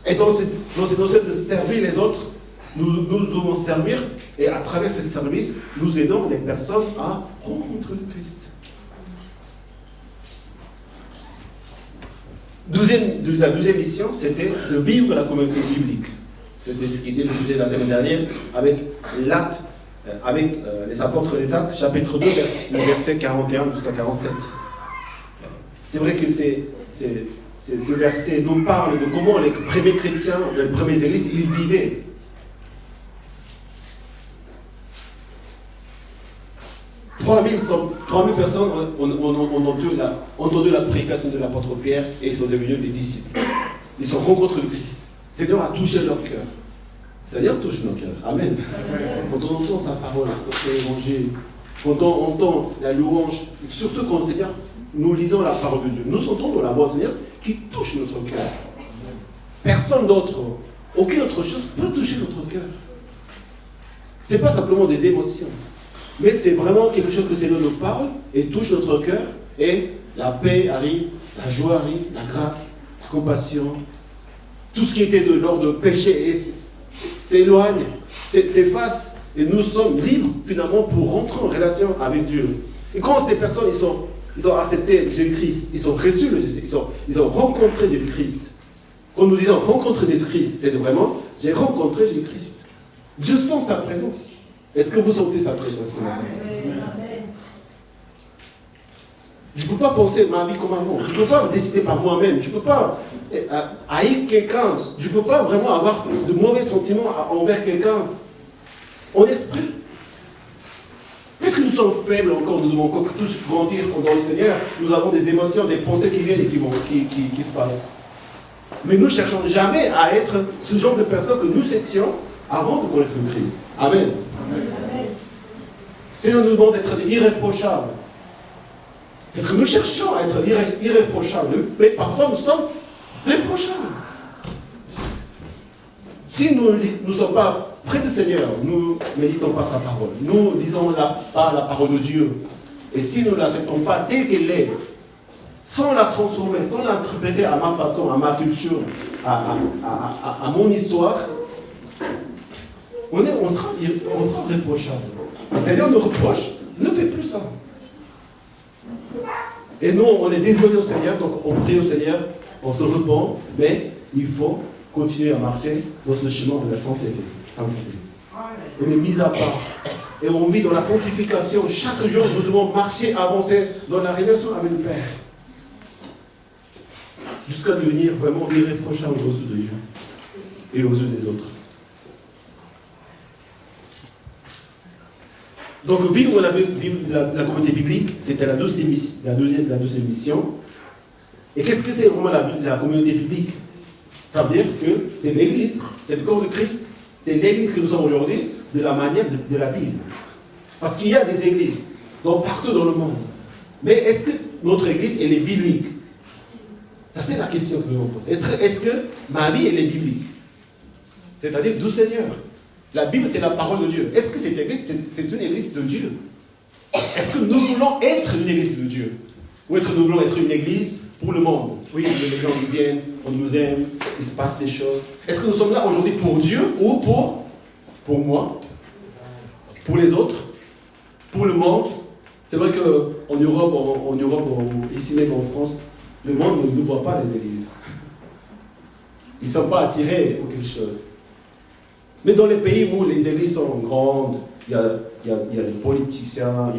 Et dans cette notion de servir les autres, nous devons servir, et à travers ce service, nous aidons les personnes à rencontrer le Christ. La deuxième mission, c'était de vivre la communauté biblique. C'était ce qui était le sujet de la semaine dernière, avec l'acte, avec les apôtres des Actes, chapitre 2, le verset 41 jusqu'à 47. C'est vrai que ce verset nous parle de comment les premiers chrétiens, les premières églises, ils vivaient. 3000 personnes ont entendu la prédication de l'apôtre Pierre et ils sont devenus des disciples. Ils sont rencontrés le Christ. Le Seigneur a touché leur cœur. Le Seigneur touche nos cœurs. Amen. Quand on entend sa parole, son évangile, quand on entend la louange, surtout quand le Seigneur, nous lisons la parole de Dieu, nous entendons la voix du Seigneur qui touche notre cœur. Personne d'autre, aucune autre chose peut toucher notre cœur. Ce n'est pas simplement des émotions, mais c'est vraiment quelque chose que le Seigneur nous parle et touche notre cœur, et la paix arrive, la joie arrive, la grâce, la compassion, tout ce qui était de l'ordre de péché s'éloigne, s'efface, et nous sommes libres finalement pour rentrer en relation avec Dieu. Et quand ces personnes, ils ont accepté Jésus-Christ, ils ont reçu ils ont rencontré Jésus-Christ. Quand nous disons rencontrer Jésus-Christ, c'est vraiment, j'ai rencontré Jésus-Christ. Je sens sa présence. Est-ce que vous sentez sa présence? Je ne peux pas penser ma vie comme avant. Je ne peux pas décider par moi-même. Je ne peux pas haïr quelqu'un. Je ne peux pas vraiment avoir de mauvais sentiments envers quelqu'un. En esprit. Puisque nous sommes faibles encore, nous devons encore tous grandir dans le Seigneur. Nous avons des émotions, des pensées qui viennent et qui se passent. Mais nous ne cherchons jamais à être ce genre de personnes que nous étions avant de connaître le Christ. Amen. Seigneur nous demande d'être irréprochables. C'est ce que nous cherchons à être irréprochables. Mais parfois nous sommes réprochables. Si nous ne sommes pas près du Seigneur, nous ne méditons pas sa parole. Nous ne lisons pas la parole de Dieu. Et si nous ne l'acceptons pas telle qu'elle est, sans la transformer, sans l'interpréter à ma façon, à ma culture, à mon histoire, on sera réprochable. Le Seigneur nous reproche, ne fais plus ça. Et nous, on est désolé au Seigneur, donc on prie au Seigneur, on se repent, mais il faut continuer à marcher dans ce chemin de la sainteté. On est mis à part. Et on vit dans la sanctification. Chaque jour, nous devons marcher, avancer dans la relation avec le Père. Jusqu'à devenir vraiment irréprochable aux yeux de Dieu et aux yeux des autres. Donc, vivre la communauté biblique, c'était la deuxième mission. Et qu'est-ce que c'est vraiment la communauté biblique? Ça veut dire que c'est l'Église, c'est le corps de Christ, c'est l'Église que nous sommes aujourd'hui de la manière de la Bible. Parce qu'il y a des églises partout dans le monde. Mais est-ce que notre Église, elle est biblique? Ça, c'est la question que nous posons. Est-ce que ma vie, elle est biblique? C'est-à-dire du Seigneur. La Bible, c'est la parole de Dieu. Est-ce que cette église, c'est une église de Dieu? Est-ce que nous voulons être une église de Dieu? Ou nous voulons être une église pour le monde? Oui, les gens nous viennent, on nous aime, il se passe des choses. Est-ce que nous sommes là aujourd'hui pour Dieu ou pour moi? Pour les autres? Pour le monde? C'est vrai qu'en Europe, ici même en France, le monde ne voit pas les églises. Ils ne sont pas attirés pour quelque chose. Mais dans les pays où les églises sont grandes, il y a des politiciens,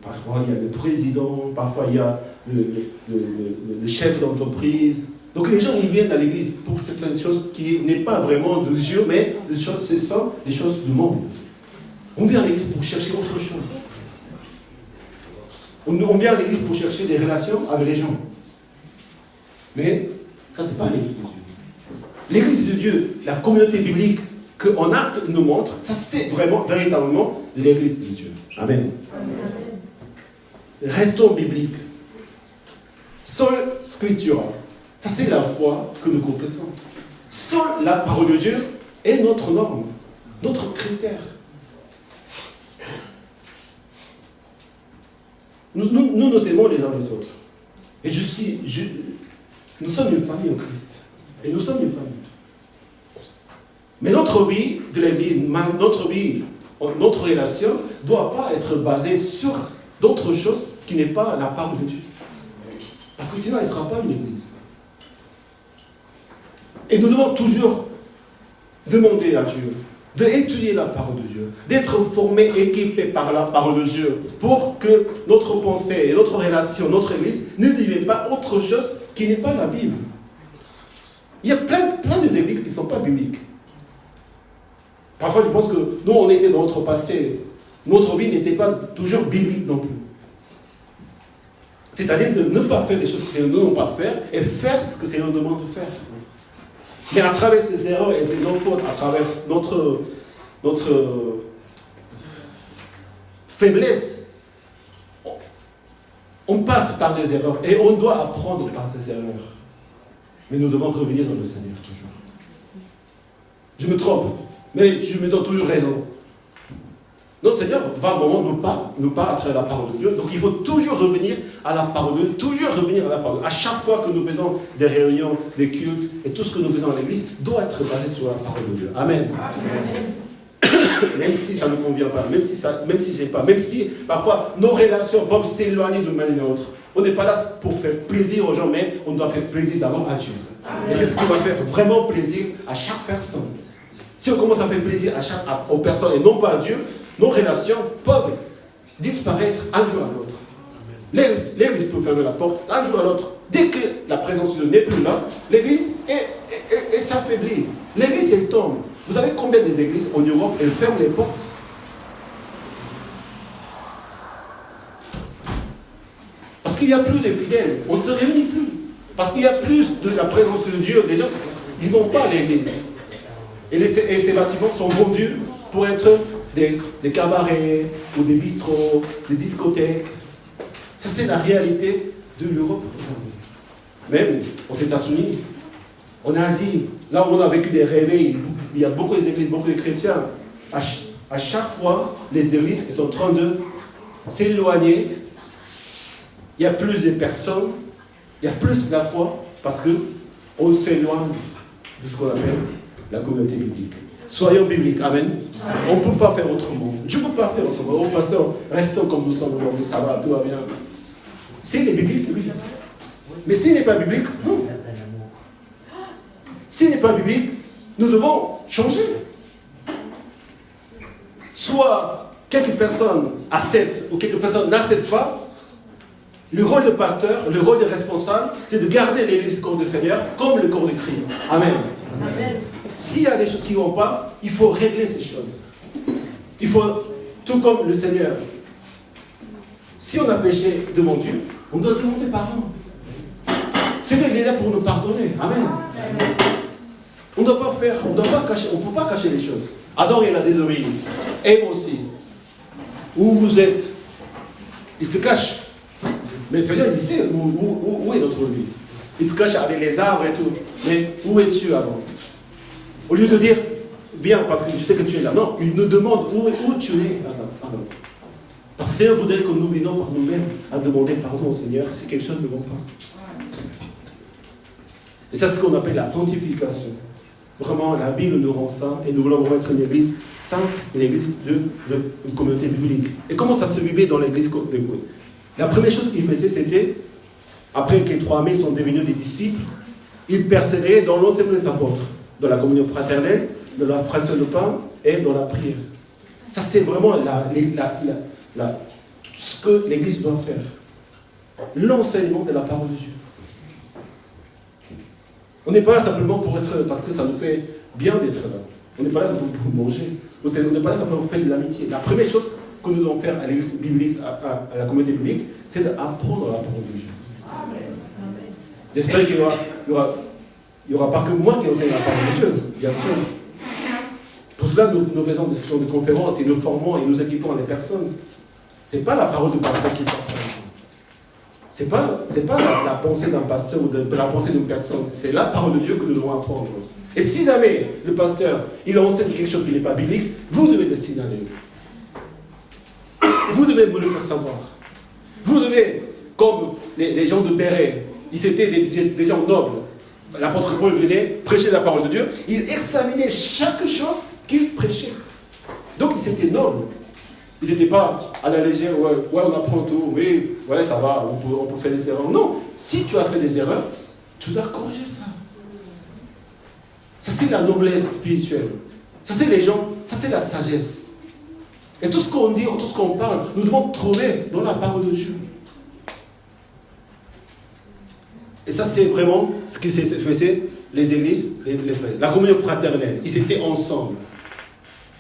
parfois il y a le président, parfois il y a le chef d'entreprise. Donc les gens ils viennent à l'église pour certaines choses qui n'est pas vraiment de Dieu, mais ce sont des choses du monde. On vient à l'église pour chercher autre chose. On vient à l'église pour chercher des relations avec les gens. Mais ça, c'est pas l'église de Dieu. L'église de Dieu, la communauté biblique qu'en acte nous montre, ça c'est vraiment, véritablement, l'église de Dieu. Amen. Restons bibliques. Seule scripture. Ça c'est la foi que nous confessons. Seule la parole de Dieu est notre norme, notre critère. Nous nous aimons les uns les autres. Et nous sommes une famille en Christ. Et nous sommes une famille. Mais notre vie de l'Église, notre relation, ne doit pas être basée sur d'autres choses qui n'est pas la parole de Dieu. Parce que sinon, elle ne sera pas une Église. Et nous devons toujours demander à Dieu d'étudier la parole de Dieu, d'être formés, équipés par la parole de Dieu, pour que notre pensée et notre relation, notre Église, ne divaient pas autre chose qui n'est pas la Bible. Il y a plein d'églises qui ne sont pas bibliques. Parfois, je pense que nous, on était dans notre passé. Notre vie n'était pas toujours biblique non plus. C'est-à-dire de ne pas faire les choses que le Seigneur ne demande pas de faire et faire ce que le Seigneur demande de faire. Mais à travers ces erreurs et nos fautes, à travers notre faiblesse, on passe par des erreurs et on doit apprendre par ces erreurs. Mais nous devons revenir dans le Seigneur toujours. Je me trompe, mais je me donne toujours raison. Notre Seigneur va un moment nous parle à travers la parole de Dieu. Donc il faut toujours revenir à la parole de Dieu, toujours revenir à la parole de Dieu. À chaque fois que nous faisons des réunions, des cultes, et tout ce que nous faisons à l'église doit être basé sur la parole de Dieu. Amen. Amen. Même si ça ne me convient pas, même si je n'aime pas, même si parfois nos relations peuvent s'éloigner d'une manière ou d'une autre. On n'est pas là pour faire plaisir aux gens, mais on doit faire plaisir d'abord à Dieu. Et c'est ce qui va faire vraiment plaisir à chaque personne. Si on commence à faire plaisir aux personnes et non pas à Dieu, nos relations peuvent disparaître un jour à l'autre. L'église peut fermer la porte un jour à l'autre. Dès que la présence de Dieu n'est plus là, l'église s'affaiblit. L'église, elle tombe. Vous savez combien des églises en Europe, elles ferment les portes? Parce qu'il n'y a plus de fidèles. On ne se réunit plus. Parce qu'il y a plus de la présence de Dieu. Les gens, ils ne vont pas à l'église. Et ces bâtiments sont vendus pour être des cabarets, ou des bistrots, des discothèques. Ça, c'est la réalité de l'Europe aujourd'hui. Même aux États-Unis, en Asie, là où on a vécu des réveils, il y a beaucoup d'églises, beaucoup de chrétiens. À chaque fois, les églises sont en train de s'éloigner. Il y a plus de personnes, il y a plus de la foi, parce qu'on s'éloigne de ce qu'on appelle la communauté biblique. Soyons bibliques, amen. On ne peut pas faire autrement. Je ne peux pas faire autrement. Oh pasteur, restons comme nous sommes aujourd'hui, ça va, tout va bien. S'il est biblique, oui. Mais s'il n'est pas biblique, non. S'il n'est pas biblique, nous devons changer. Soit quelques personnes acceptent ou quelques personnes n'acceptent pas. Le rôle de pasteur, le rôle de responsable, c'est de garder l'église corps du Seigneur comme le corps de Christ. Amen. Amen. S'il y a des choses qui ne vont pas, il faut régler ces choses. Il faut, tout comme le Seigneur, si on a péché devant Dieu, on doit demander pardon. Seigneur, il est là pour nous pardonner. Amen. On ne doit pas faire, on ne peut pas cacher les choses. Adam, il a désobéi. Ève aussi. Où vous êtes? Il se cache. Mais le Seigneur, il sait où est notre vie. Il se cache avec les arbres et tout. Mais où es-tu avant? Au lieu de dire, viens parce que je sais que tu es là. Non, il nous demande où tu es. Adam. Parce que le Seigneur voudrait que nous venions par nous-mêmes à demander pardon au Seigneur si quelque chose ne va pas. Et ça, c'est ce qu'on appelle la sanctification. Vraiment, la Bible nous rend saints et nous voulons vraiment être une église sainte, une église une communauté biblique. Et comment ça se vivait dans l'église de Côte? La première chose qu'ils faisaient, c'était, après que les 3000 sont devenus des disciples, ils persévéraient dans l'enseignement des apôtres, dans la communion fraternelle, dans la fraction de pain et dans la prière. Ça, c'est vraiment ce que l'église doit faire. L'enseignement de la parole de Dieu. On n'est pas là simplement pour être, parce que ça nous fait bien d'être là. On n'est pas là simplement pour manger. On n'est pas là simplement pour faire de l'amitié. La première chose que nous devons faire à l'église biblique, à la communauté biblique, c'est d'apprendre la parole de Dieu. Amen. J'espère qu'il n'y aura pas que moi qui enseigne la parole de Dieu, bien sûr. Pour cela, nous faisons des sessions de conférences et nous formons et nous équipons les personnes. Ce n'est pas la parole du pasteur qui parle. Ce n'est pas la pensée d'un pasteur ou de la pensée d'une personne. C'est la parole de Dieu que nous devons apprendre. Et si jamais le pasteur, il enseigne quelque chose qui n'est pas biblique, vous devez le signaler. Vous devez me le faire savoir. Vous devez, comme les gens de Béret, ils étaient des gens nobles. L'apôtre Paul venait prêcher la parole de Dieu. Il examinait chaque chose qu'il prêchait. Donc ils étaient nobles. Ils n'étaient pas à la légère, ouais, on apprend tout, oui, ouais, ça va, on peut faire des erreurs. Non, si tu as fait des erreurs, tu dois corriger ça. Ça, c'est la noblesse spirituelle. Ça, c'est les gens, ça, c'est la sagesse. Et tout ce qu'on dit, tout ce qu'on parle, nous devons trouver dans la parole de Dieu. Et ça, c'est vraiment ce qui faisait les églises, les frères. La communion fraternelle, ils étaient ensemble.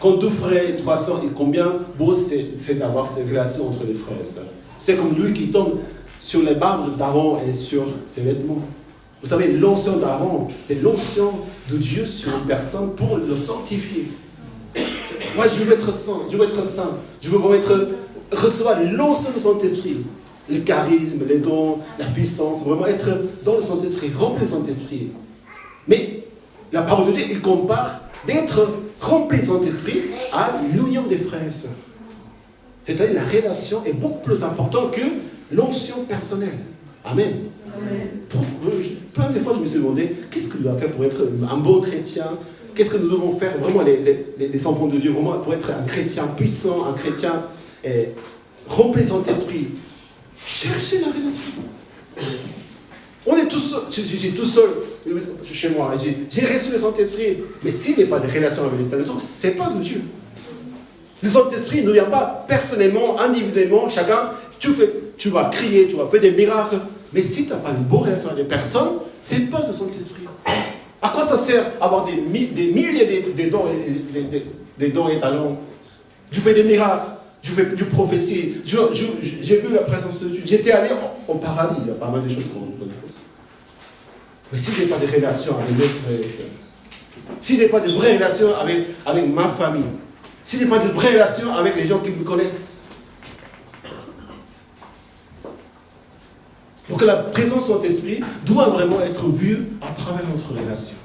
Quand deux frères et trois sœurs, combien beau c'est d'avoir ces relations entre les frères et sœurs. C'est comme lui qui tombe sur les barbes d'Aaron et sur ses vêtements. Vous savez, l'onction d'Aaron, c'est l'onction de Dieu sur une personne pour le sanctifier. Moi, je veux être saint, je veux être saint, je veux vraiment recevoir l'onction du Saint-Esprit, le charisme, les dons, la puissance, vraiment être dans le Saint-Esprit, rempli du Saint-Esprit. Mais la parole de Dieu, il compare d'être rempli du Saint-Esprit à l'union des frères et sœurs. C'est-à-dire la relation est beaucoup plus importante que l'onction personnelle. Amen. Plein de fois, je me suis demandé, qu'est-ce que je dois faire pour être un bon chrétien? Qu'est-ce que nous devons faire, vraiment, les enfants de Dieu, vraiment, pour être un chrétien puissant, un chrétien rempli de Saint-Esprit? Cherchez la relation. On est tous seuls, je suis tout seul chez moi, j'ai reçu le Saint-Esprit, mais s'il n'y a pas de relation avec les Saints, ce n'est pas de Dieu. Le Saint-Esprit ne vient pas personnellement, individuellement, chacun, tu vas crier, tu vas faire des miracles, mais si tu n'as pas une bonne relation avec les personnes, ce n'est pas de Saint-Esprit. À quoi ça sert avoir des milliers de dons et talents? Tu fais des miracles, tu prophéties, j'ai vu la présence de Dieu, j'étais allé au paradis, il y a pas mal de choses qu'on connaît comme ça. Mais si je n'ai pas de relation avec mes frères et sœurs, si je n'ai pas de vraie relation avec ma famille, si je n'ai pas de vraie relation avec les gens qui me connaissent, donc la présence de Saint-Esprit doit vraiment être vue à travers notre relation.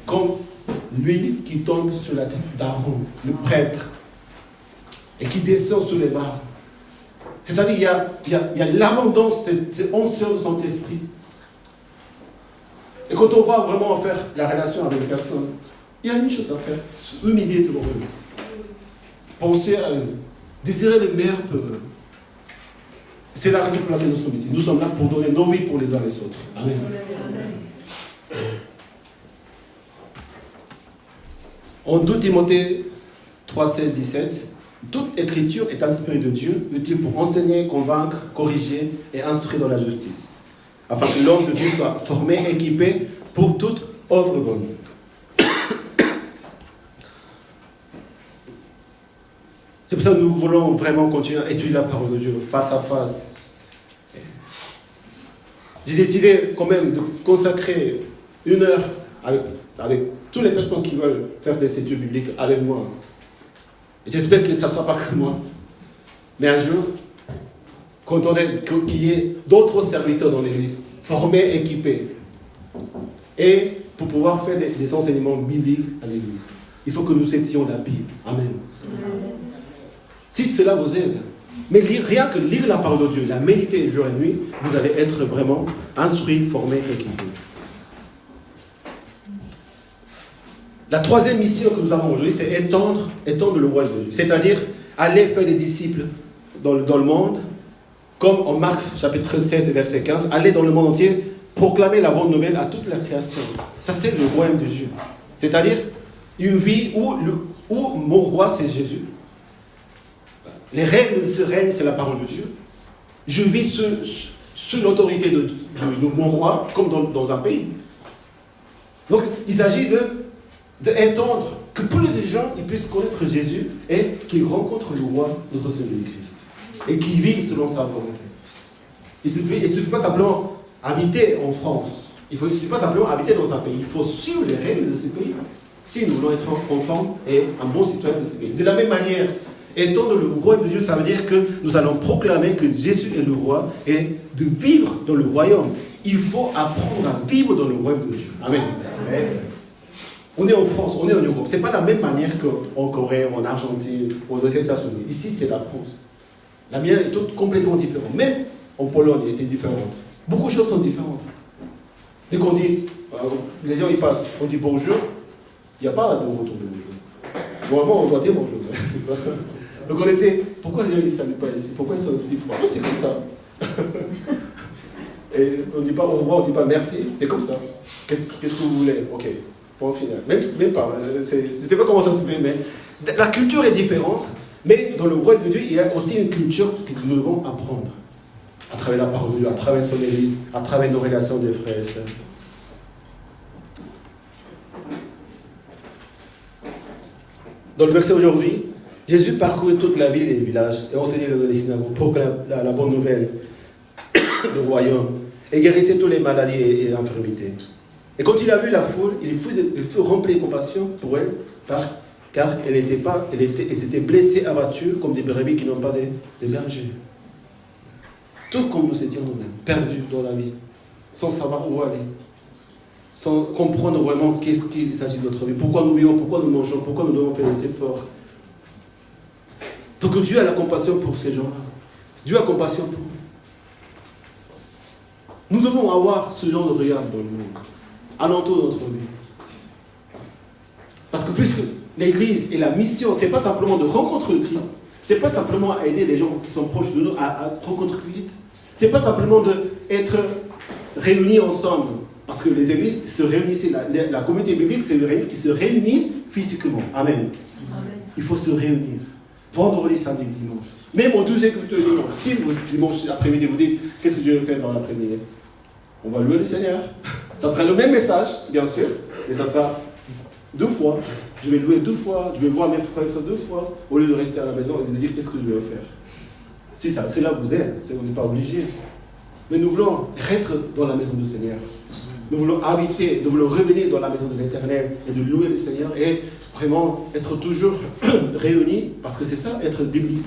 Comme l'huile qui tombe sur la tête d'Aaron, le prêtre, et qui descend sur les barbes. C'est-à-dire il y a l'abondance de onction de Saint-Esprit. Et quand on va vraiment faire la relation avec les personnes, il y a une chose à faire, s'humilier devant eux. Penser à eux, désirer le meilleur pour eux. C'est la raison pour laquelle nous sommes ici. Nous sommes là pour donner nos vies pour les uns et les autres. Amen. En 2 Timothée 3, 16, 17, toute écriture est inspirée de Dieu, utile pour enseigner, convaincre, corriger et instruire dans la justice, afin que l'homme de Dieu soit formé, équipé pour toute œuvre bonne. C'est pour ça que nous voulons vraiment continuer à étudier la parole de Dieu face à face. J'ai décidé quand même de consacrer 1 heure avec toutes les personnes qui veulent faire des études bibliques avec moi. J'espère que ça ne sera pas que moi. Mais un jour, qu'il y ait d'autres serviteurs dans l'église, formés, équipés, et pour pouvoir faire des enseignements bibliques à l'église, il faut que nous étions la Bible. Amen. Si cela vous aide, mais rien que lire la parole de Dieu, la méditer jour et nuit, vous allez être vraiment instruit, formé, équipé. La troisième mission que nous avons aujourd'hui, c'est étendre le royaume de Dieu. C'est-à-dire aller faire des disciples dans le monde, comme en Marc chapitre 16, verset 15, aller dans le monde entier, proclamer la bonne nouvelle à toute la création. Ça, c'est le royaume de Dieu. C'est-à-dire une vie où mon roi, c'est Jésus. Les règles de ce règne, c'est la parole de Dieu. Je vis sous l'autorité de mon roi, comme dans un pays. Donc, il s'agit d'étendre, que tous les gens ils puissent connaître Jésus et qu'ils rencontrent le roi, notre Seigneur Christ. Et qu'ils vivent selon sa volonté. Il ne suffit pas simplement habiter en France. Il ne suffit pas simplement habiter dans un pays. Il faut suivre les règles de ce pays. Si nous voulons être conformes et un bon citoyen de ce pays. De la même manière, étendre le royaume de Dieu, ça veut dire que nous allons proclamer que Jésus est le roi et de vivre dans le royaume. Il faut apprendre à vivre dans le royaume de Dieu. Amen. Amen. On est en France, on est en Europe. Ce n'est pas la même manière qu'en Corée, en Argentine, ou aux États-Unis. Ici, c'est la France. La mienne est toute complètement différente. Même en Pologne, elle était différente. Beaucoup de choses sont différentes. Dès qu'on dit, les gens ils passent, on dit bonjour, il n'y a pas de retour de bonjour. Normalement, on doit dire bonjour. Donc on était, pourquoi les gens ne saluent pas ici? Pourquoi ils sont si froids? C'est comme ça. Et on ne dit pas au revoir, on ne dit pas merci, c'est comme ça. Qu'est-ce que vous voulez? Ok, point final. Même pas, je ne sais pas comment ça se fait, mais la culture est différente, mais dans le royaume de Dieu, il y a aussi une culture que nous devons apprendre. À travers la parole de Dieu, à travers son église, à travers nos relations de frères et sœurs. Dans le verset aujourd'hui, Jésus parcourait toute la ville et le village et enseignait dans les synagogues, proclamait la bonne nouvelle le royaume et guérissait toutes les maladies et infirmités. Et quand il a vu la foule, il fut rempli de compassion pour elle, car elles étaient blessées, abattues, comme des brebis qui n'ont pas de berger. Tout comme nous étions nous-mêmes, perdus dans la vie, sans savoir où aller, sans comprendre vraiment qu'est-ce qu'il s'agit de notre vie, pourquoi nous vivons, pourquoi nous mangeons, pourquoi nous devons faire des efforts. Donc Dieu a la compassion pour ces gens-là. Dieu a compassion pour nous. Nous devons avoir ce genre de regard dans le monde, alentour de notre vie. Parce que puisque l'Église et la mission, ce n'est pas simplement de rencontrer le Christ, ce n'est pas simplement à aider les gens qui sont proches de nous à rencontrer Christ, ce n'est pas simplement d'être réunis ensemble. Parce que les églises se réunissent, la communauté biblique, c'est les églises qui se réunissent physiquement. Amen. Il faut se réunir. Vendredi, samedi, dimanche. Même au 12e culte de dimanche. Si vous, dimanche après-midi, vous dites, qu'est-ce que Dieu fait dans l'après-midi? On va louer le Seigneur. Ça sera le même message, bien sûr, mais ça sera 2 fois. Je vais louer 2 fois, je vais voir mes frères et sœurs 2 fois, au lieu de rester à la maison et de dire, qu'est-ce que je vais faire? Si ça, c'est là où vous êtes, on n'est pas obligé. Mais nous voulons être dans la maison du Seigneur. Nous voulons habiter, nous voulons revenir dans la maison de l'Éternel et de louer le Seigneur et vraiment être toujours réunis, parce que c'est ça, être biblique.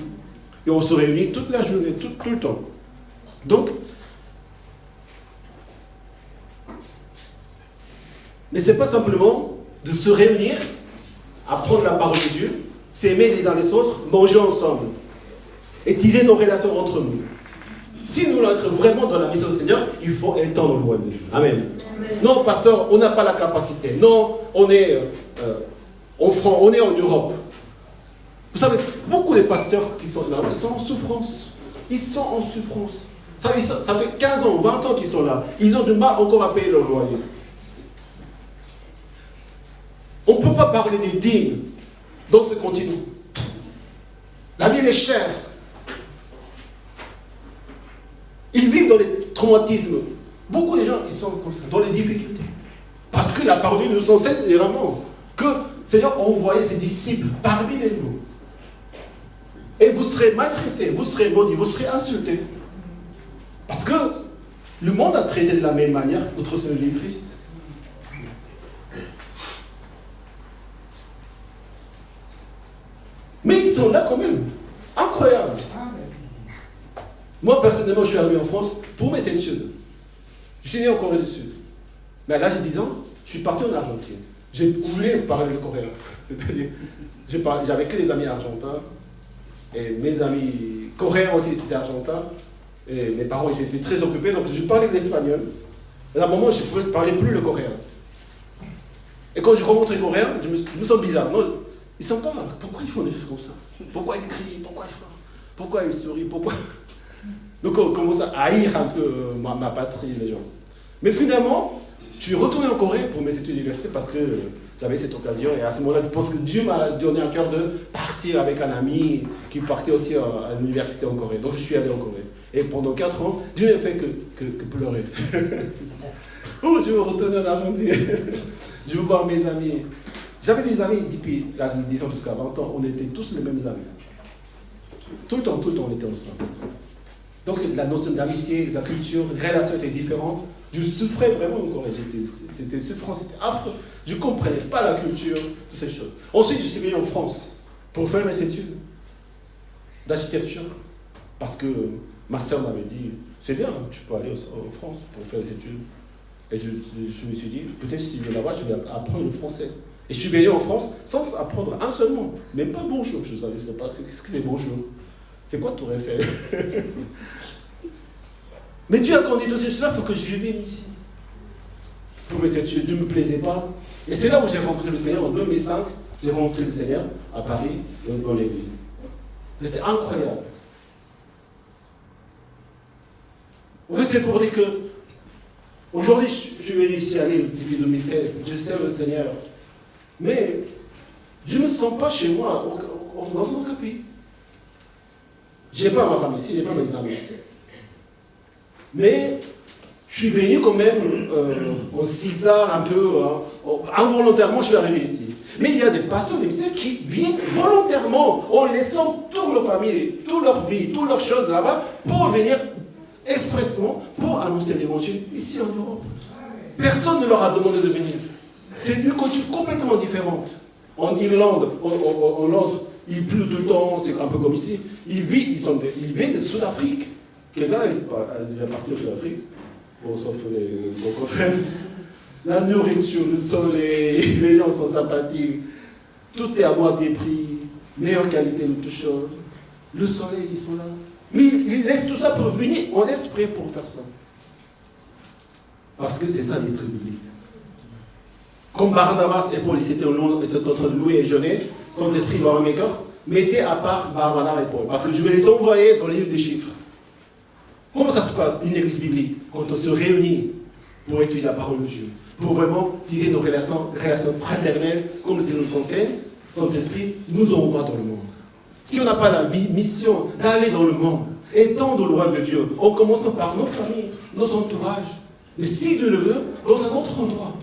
Et on se réunit toute la journée, tout le temps. Donc, mais ce n'est pas simplement de se réunir, apprendre la parole de Dieu, s'aimer les uns les autres, manger ensemble, et tisser nos relations entre nous. Si nous voulons être vraiment dans la mission du Seigneur, il faut étendre le royaume de Dieu. Amen. Non, pasteur, on n'a pas la capacité. Non, on est en France, on est en Europe. Vous savez, beaucoup de pasteurs qui sont là, ils sont en souffrance. Ils sont en souffrance. Ça fait 15 ans, 20 ans qu'ils sont là. Ils ont du mal encore à payer leur loyer. On ne peut pas parler des dîmes dans ce continent. La vie est chère. Ils vivent dans les traumatismes. Beaucoup de gens, ils sont comme ça, dans les difficultés. Parce que la parole nous enseigne vraiment que le Seigneur a envoyé ses disciples parmi nous. Et vous serez maltraités, vous serez maudits, vous serez insultés. Parce que le monde a traité de la même manière notre Seigneur Jésus-Christ. Mais ils sont là quand même. Incroyable. Moi, personnellement, je suis arrivé en France pour mes études. Je suis né en Corée du Sud. Mais à l'âge de 10 ans, je suis parti en Argentine. Je voulais parler le coréen. C'est-à-dire, j'avais que des amis argentins. Et mes amis coréens aussi, c'était argentins. Et mes parents, ils étaient très occupés, donc je parlais de l'espagnol. Et à un moment, je ne parlais plus le coréen. Et quand je rencontre les Coréens, je me sens bizarre. Non, ils sont pas. Pourquoi ils font des choses comme ça? Pourquoi ils crient? Pourquoi ils sourient? Pourquoi? Donc on commence à haïr un peu ma patrie, les gens. Mais finalement, je suis retourné en Corée pour mes études d'université parce que j'avais cette occasion. Et à ce moment-là, je pense que Dieu m'a donné un cœur de partir avec un ami qui partait aussi à l'université en Corée. Donc je suis allé en Corée. Et pendant 4 ans, Dieu n'a fait que pleurer. Oh, je veux retourner en Argentine. Je veux voir mes amis. J'avais des amis depuis l'âge de 10 ans jusqu'à 20 ans. On était tous les mêmes amis. Tout le temps, on était ensemble. Donc la notion d'amitié, la culture, la relation était différente. Je souffrais vraiment en Corée. C'était souffrant, c'était affreux. Je ne comprenais pas la culture, toutes ces choses. Ensuite, je suis venu en France pour faire mes études d'architecture. Parce que ma soeur m'avait dit, c'est bien, tu peux aller en France pour faire des études. Et je me suis dit, peut-être si je vais là-bas, je vais apprendre le français. Et je suis venu en France sans apprendre un seul mot. Même pas bonjour, je ne savais pas ce que c'est bonjour. C'est quoi tu aurais fait? Mais Dieu a conduit tout cela pour que je vienne ici. Pour mes études, Dieu ne me plaisait pas. Et c'est là où j'ai rencontré le Seigneur. En 2005, j'ai rencontré le Seigneur à Paris, dans l'église. C'était incroyable. En fait, c'est pour dire que aujourd'hui, je suis venu ici aller depuis 2016. Je sers le Seigneur. Mais je ne me sens pas chez moi, dans un pays. Je n'ai pas ma famille ici, je n'ai pas mes amis ici. Mais je suis venu quand même en zigzag un peu, involontairement je suis arrivé ici. Mais il y a des pasteurs ici qui viennent volontairement, en laissant toute leur famille, toute leur vie, toutes leurs choses là-bas, pour venir expressement pour annoncer l'évangile ici en Europe. Personne ne leur a demandé de venir. C'est une culture complètement différente. En Irlande, en Londres, il pleut tout le temps, c'est un peu comme ici. Ils viennent de Sud-Afrique. Quelqu'un est déjà parti au Sud-Afrique, bon, sauf les conférences. La nourriture, le soleil, les gens sont sympathiques, tout est à moitié prix, meilleure qualité de toutes choses. Le soleil, ils sont là. Mais ils laissent tout ça pour venir, on laisse prêt pour faire ça. Parce que c'est ça l'être biblique. Comme Barnabas et Paul, ils étaient en train de louer et jeûner, son esprit dans mes cœurs, mettez à part Barnabas et Paul. Parce que je vais les envoyer dans le livre des chiffres. Comment ça se passe, une église biblique, quand on se réunit pour étudier la parole de Dieu, pour vraiment tirer nos relations fraternelles, comme le Seigneur nous enseigne, son esprit nous envoie dans le monde. Si on n'a pas la mission d'aller dans le monde, étendre le royaume de Dieu, en commençant par nos familles, nos entourages, mais si Dieu le veut, dans un autre endroit.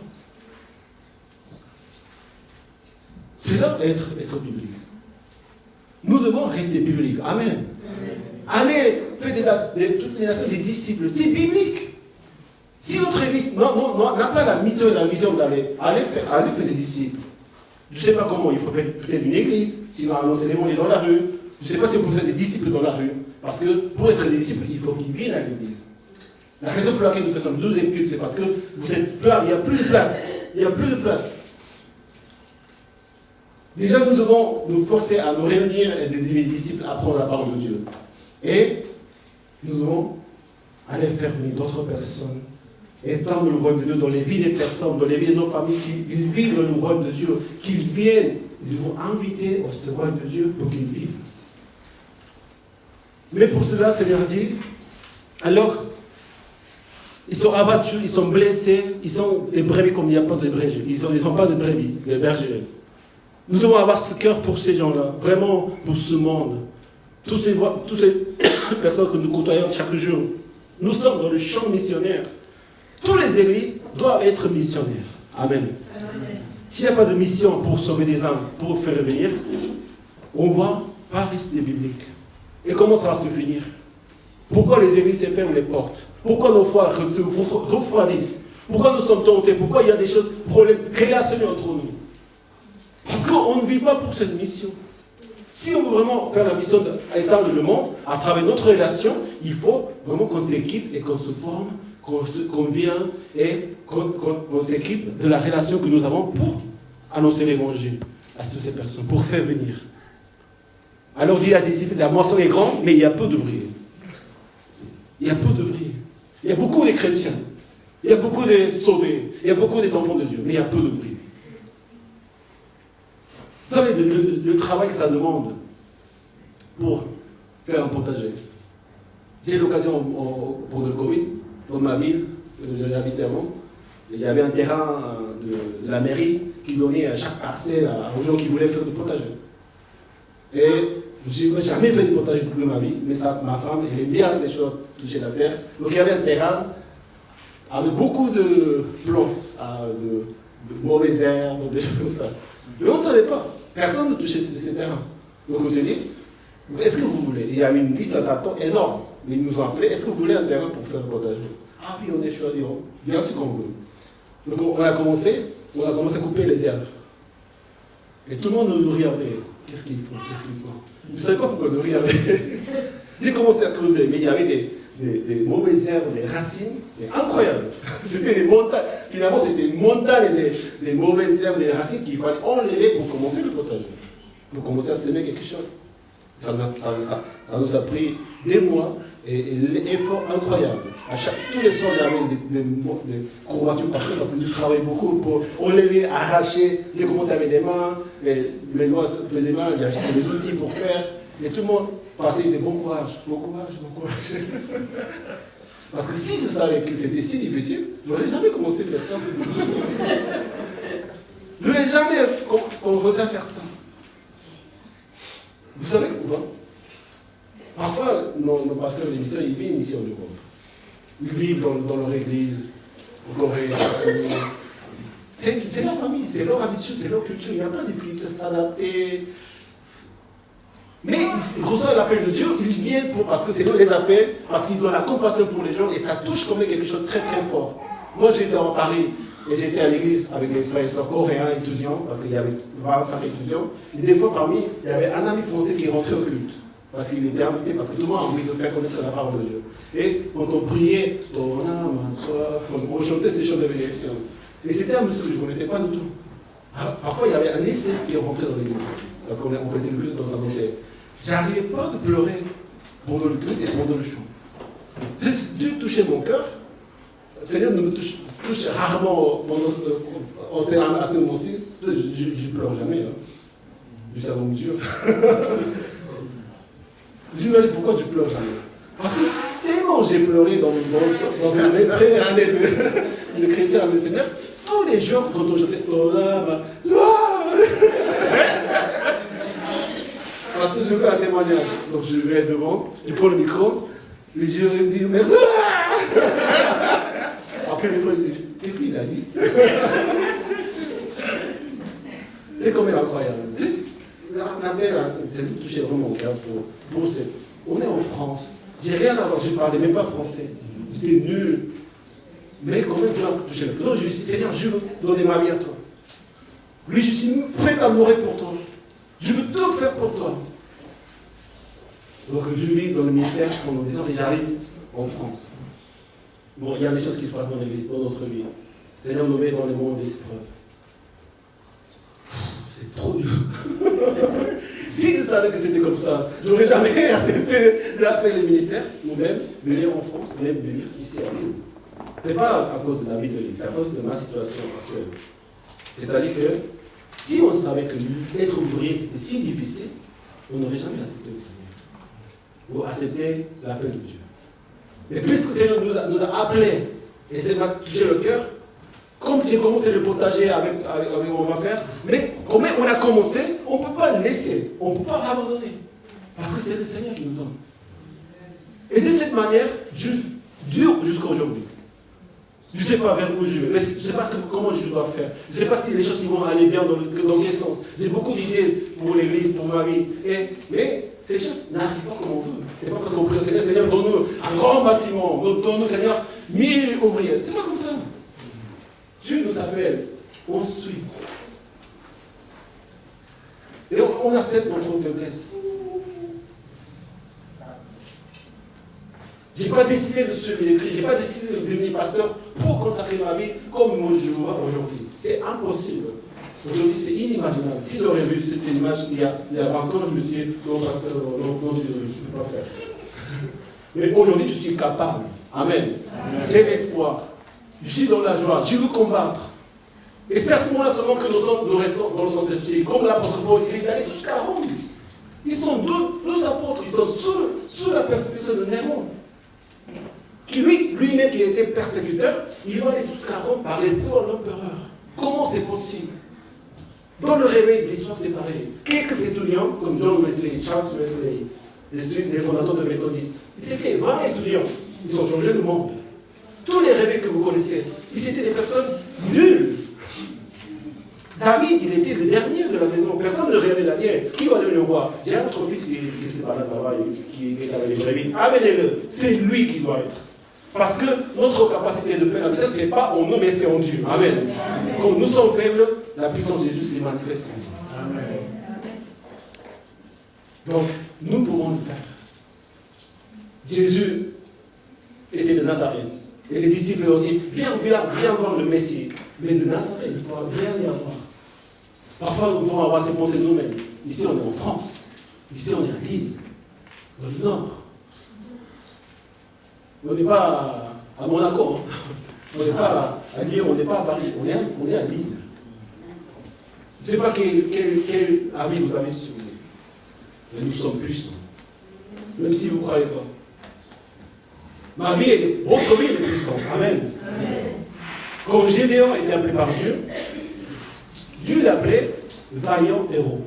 C'est là être biblique. Nous devons rester bibliques. Amen. Allez, faites de toutes les nations des disciples. C'est biblique. Si notre église n'a pas la mission et la vision d'aller faire des disciples, je ne sais pas comment, il faut peut-être une église, sinon annoncer l'évangile dans la rue. Je ne sais pas si on peut faire des disciples dans la rue. Parce que pour être des disciples, il faut qu'ils viennent à l'église. La raison pour laquelle nous faisons 12 cultes, c'est parce que vous êtes plein, il n'y a plus de place. Il n'y a plus de place. Déjà, nous devons nous forcer à nous réunir et devenir disciples, apprendre la parole de Dieu. Et nous devons aller faire venir d'autres personnes, étendre le royaume de Dieu dans les vies des personnes, dans les vies de nos familles, qu'ils vivent le royaume de Dieu, qu'ils viennent, ils vont inviter à ce royaume de Dieu pour qu'ils vivent. Mais pour cela, le Seigneur dit, alors, ils sont abattus, ils sont blessés, ils sont des brebis comme il n'y a pas de bergers. Ils ne sont pas de brebis, des bergers. Nous devons avoir ce cœur pour ces gens-là, vraiment pour ce monde. Toutes ces personnes que nous côtoyons chaque jour. Nous sommes dans le champ missionnaire. Toutes les églises doivent être missionnaires. Amen. S'il n'y a pas de mission pour sauver des âmes, pour faire venir, on ne va pas rester biblique. Et comment ça va se finir? Pourquoi les églises se ferment les portes? Pourquoi nos foi se refroidissent? Pourquoi nous sommes tentés? Pourquoi il y a des choses, problèmes relationnels entre nous? Parce qu'on ne vit pas pour cette mission. Si on veut vraiment faire la mission d'étendre le monde, à travers notre relation, il faut vraiment qu'on s'équipe et qu'on se forme, qu'on vienne et qu'on s'équipe de la relation que nous avons pour annoncer l'évangile à toutes ces personnes, pour faire venir. Alors dit à ses disciples, la moisson est grande, mais il y a peu d'ouvriers. Il y a peu d'ouvriers. Il y a beaucoup de chrétiens. Il y a beaucoup de sauvés. Il y a beaucoup des enfants de Dieu, mais il y a peu d'ouvriers. Vous savez, le travail que ça demande pour faire un potager. J'ai eu l'occasion, pendant le Covid, dans ma ville, j'avais habité avant, il y avait un terrain de la mairie qui donnait à chaque parcelle aux gens qui voulaient faire du potager. Et je n'ai jamais fait de potager de ma vie, mais ma femme, elle aime bien ces choses, toucher la terre. Donc il y avait un terrain avec beaucoup de plantes, de mauvaises herbes, des choses comme ça. Mais on ne savait pas. Personne ne touchait ces terrains. Donc on s'est dit, est-ce que vous voulez? Il y avait une liste d'attente énorme. Mais ils nous ont appelé, est-ce que vous voulez un terrain pour faire le potager? Ah oui, on est choisi, bien sûr qu'on veut. Donc on a commencé à couper les herbes. Et tout le monde nous regardait. Qu'est-ce qu'ils font? Je ne savais pas pourquoi nous regarder. J'ai commencé à creuser, mais il y avait des mauvaises herbes, des racines, incroyables. C'était des montagnes. Finalement, c'était une montagne des mauvaises herbes, des racines qu'il fallait enlever pour commencer le potager. Pour commencer à semer quelque chose. Ça nous a pris des mois et l'effort incroyable. Tous les soirs, il y avait des courbatures partout parce que je travaillais beaucoup pour enlever, arracher. J'ai commencé avec des mains, mes doigts faisaient mal, j'ai acheté des outils pour faire. Et tout le monde passait et disait bon courage, bon courage, bon courage. Parce que si je savais que c'était si difficile, je n'aurais jamais commencé à faire ça. Je n'aurais jamais commencé à faire ça. Vous savez pourquoi? Parfois, nos pasteurs de l'émission, ils viennent ici en Europe. Ils vivent dans leur église, au Corée, c'est leur famille, c'est leur habitude, c'est leur culture. Il n'y a pas de flip, c'est s'adapter. Mais ils reçoivent l'appel de Dieu, ils viennent parce que c'est eux les appels, parce qu'ils ont la compassion pour les gens et ça touche quand même quelque chose de très très fort. Moi j'étais en Paris et j'étais à l'église avec mes frères et soeurs coréens étudiants, parce qu'il y avait 25 étudiants. Et des fois parmi, il y avait un ami français qui rentrait au culte. Parce qu'il était invité, parce que tout le monde a envie de faire connaître la parole de Dieu. Et quand on priait, ton âme, on chantait ces chants de bénédiction. Et c'était un monsieur que je ne connaissais pas du tout. Parfois, il y avait un essai qui rentrait dans l'église, parce qu'on faisait le culte dans un hôtel. J'arrivais pas de pleurer pendant le culte et pendant le chant. Dieu touchait mon cœur. Le Seigneur nous touche rarement en ces moments-ci. Je ne pleure jamais. Hein. Du savon dur. Je dis, pourquoi tu pleures jamais? Parce que tellement j'ai pleuré dans une première année de chrétien avec le Seigneur, tous les jours, quand on chantait, parce que je fais un témoignage. Donc je vais devant, je prends le micro, les gens me disent merci. Après les fois, ils disent, qu'est-ce qu'il a dit? C'est quand même incroyable. L'appel, c'est touché vraiment au cœur pour on est en France. J'ai rien à voir, je ne parlais même pas français. J'étais nul. Mais quand même, tu as touché le cœur. Donc je lui dis, Seigneur, je veux donner ma vie à toi. Oui, je suis prêt à mourir pour toi. Je veux tout faire pour toi. Donc je vis dans le ministère pendant des ans et j'arrive en France. Bon, il y a des choses qui se passent dans l'église, dans notre vie. Le Seigneur nous met dans les moments d'épreuve. C'est trop dur. Si je savais que c'était comme ça, je n'aurais jamais accepté d'appeler les ministères, ou même venir en France, même venir ici à Lille. Ce n'est pas à cause de la vie de l'Église, c'est à cause de ma situation actuelle. C'est-à-dire que si on savait que être ouvrier c'était si difficile, on n'aurait jamais accepté le Seigneur. Ou accepté l'appel de Dieu. Mais puisque le Seigneur nous a appelés, et ça m'a touché le cœur, comme j'ai commencé le potager avec on va faire, mais comme on a commencé, on ne peut pas le laisser, on ne peut pas l'abandonner. Parce que c'est le Seigneur qui nous donne. Et de cette manière, je dure jusqu'à aujourd'hui. Je ne sais pas vers où je vais, je ne sais pas comment je dois faire. Je ne sais pas si les choses vont aller bien dans quel sens. J'ai beaucoup d'idées pour l'église, pour ma vie. Mais ces choses n'arrivent pas comme on veut. Ce n'est pas parce qu'on prie au Seigneur, Seigneur, donne-nous un grand bâtiment, donne-nous, Seigneur, 1000 ouvriers. Ce n'est pas comme ça. Dieu nous appelle, on suit. Et on accepte notre faiblesse. Je n'ai pas décidé de suivre les cris, je n'ai pas décidé de devenir pasteur pour consacrer ma vie comme moi je le vois aujourd'hui. C'est impossible. Aujourd'hui, c'est inimaginable. Si j'aurais vu cette image il y a 20 ans, je me suis dit, non, pasteur, non, je ne peux pas faire. Mais aujourd'hui, je suis capable. Amen. J'ai l'espoir. Je suis dans la joie. Je veux combattre. Et c'est à ce moment-là seulement que nous restons dans le Saint-Esprit. Comme l'apôtre Paul, il est allé jusqu'à Rome. Ils sont 12 apôtres. Ils sont sous la persécution de Néron. Lui-même qui était persécuteur, il va aller jusqu'à Rome parler pour l'empereur. Comment c'est possible? Dans le réveil, l'histoire s'est pareille. Quelques étudiants, comme John Wesley, Charles Wesley, les fondateurs de méthodistes, ils étaient 20 étudiants. Ils ont changé le monde. Tous les réveils que vous connaissez, ils étaient des personnes nulles. David, il était le dernier de la maison. Personne ne regardait Daniel. Qui va devenir le roi? J'ai un autre fils qui s'est balade là-bas, qui est avec les brebis. Amenez-le. C'est lui qui doit être. Parce que notre capacité de faire la puissance, ce n'est pas en nous, mais c'est en Dieu. Amen. Quand nous sommes faibles, la puissance de Jésus se manifeste en nous. Amen. Donc, nous pouvons le faire. Jésus était de Nazareth. Et les disciples aussi, viens voir le Messie. Mais de Nazareth, il ne pourra rien y avoir. Parfois, nous pouvons avoir ces pensées nous-mêmes. Ici, on est en France. Ici, on est à Lille, dans le Nord. On n'est pas à Monaco. Hein. On n'est pas à Lyon, on n'est pas à Paris. On est à Lille. Je ne sais pas quel avis vous avez sur nous. Mais nous sommes puissants. Même si vous ne croyez pas. Ma vie, votre vie est puissante. Amen. Quand Gédéon était appelé par Dieu, Dieu l'appelait vaillant héros.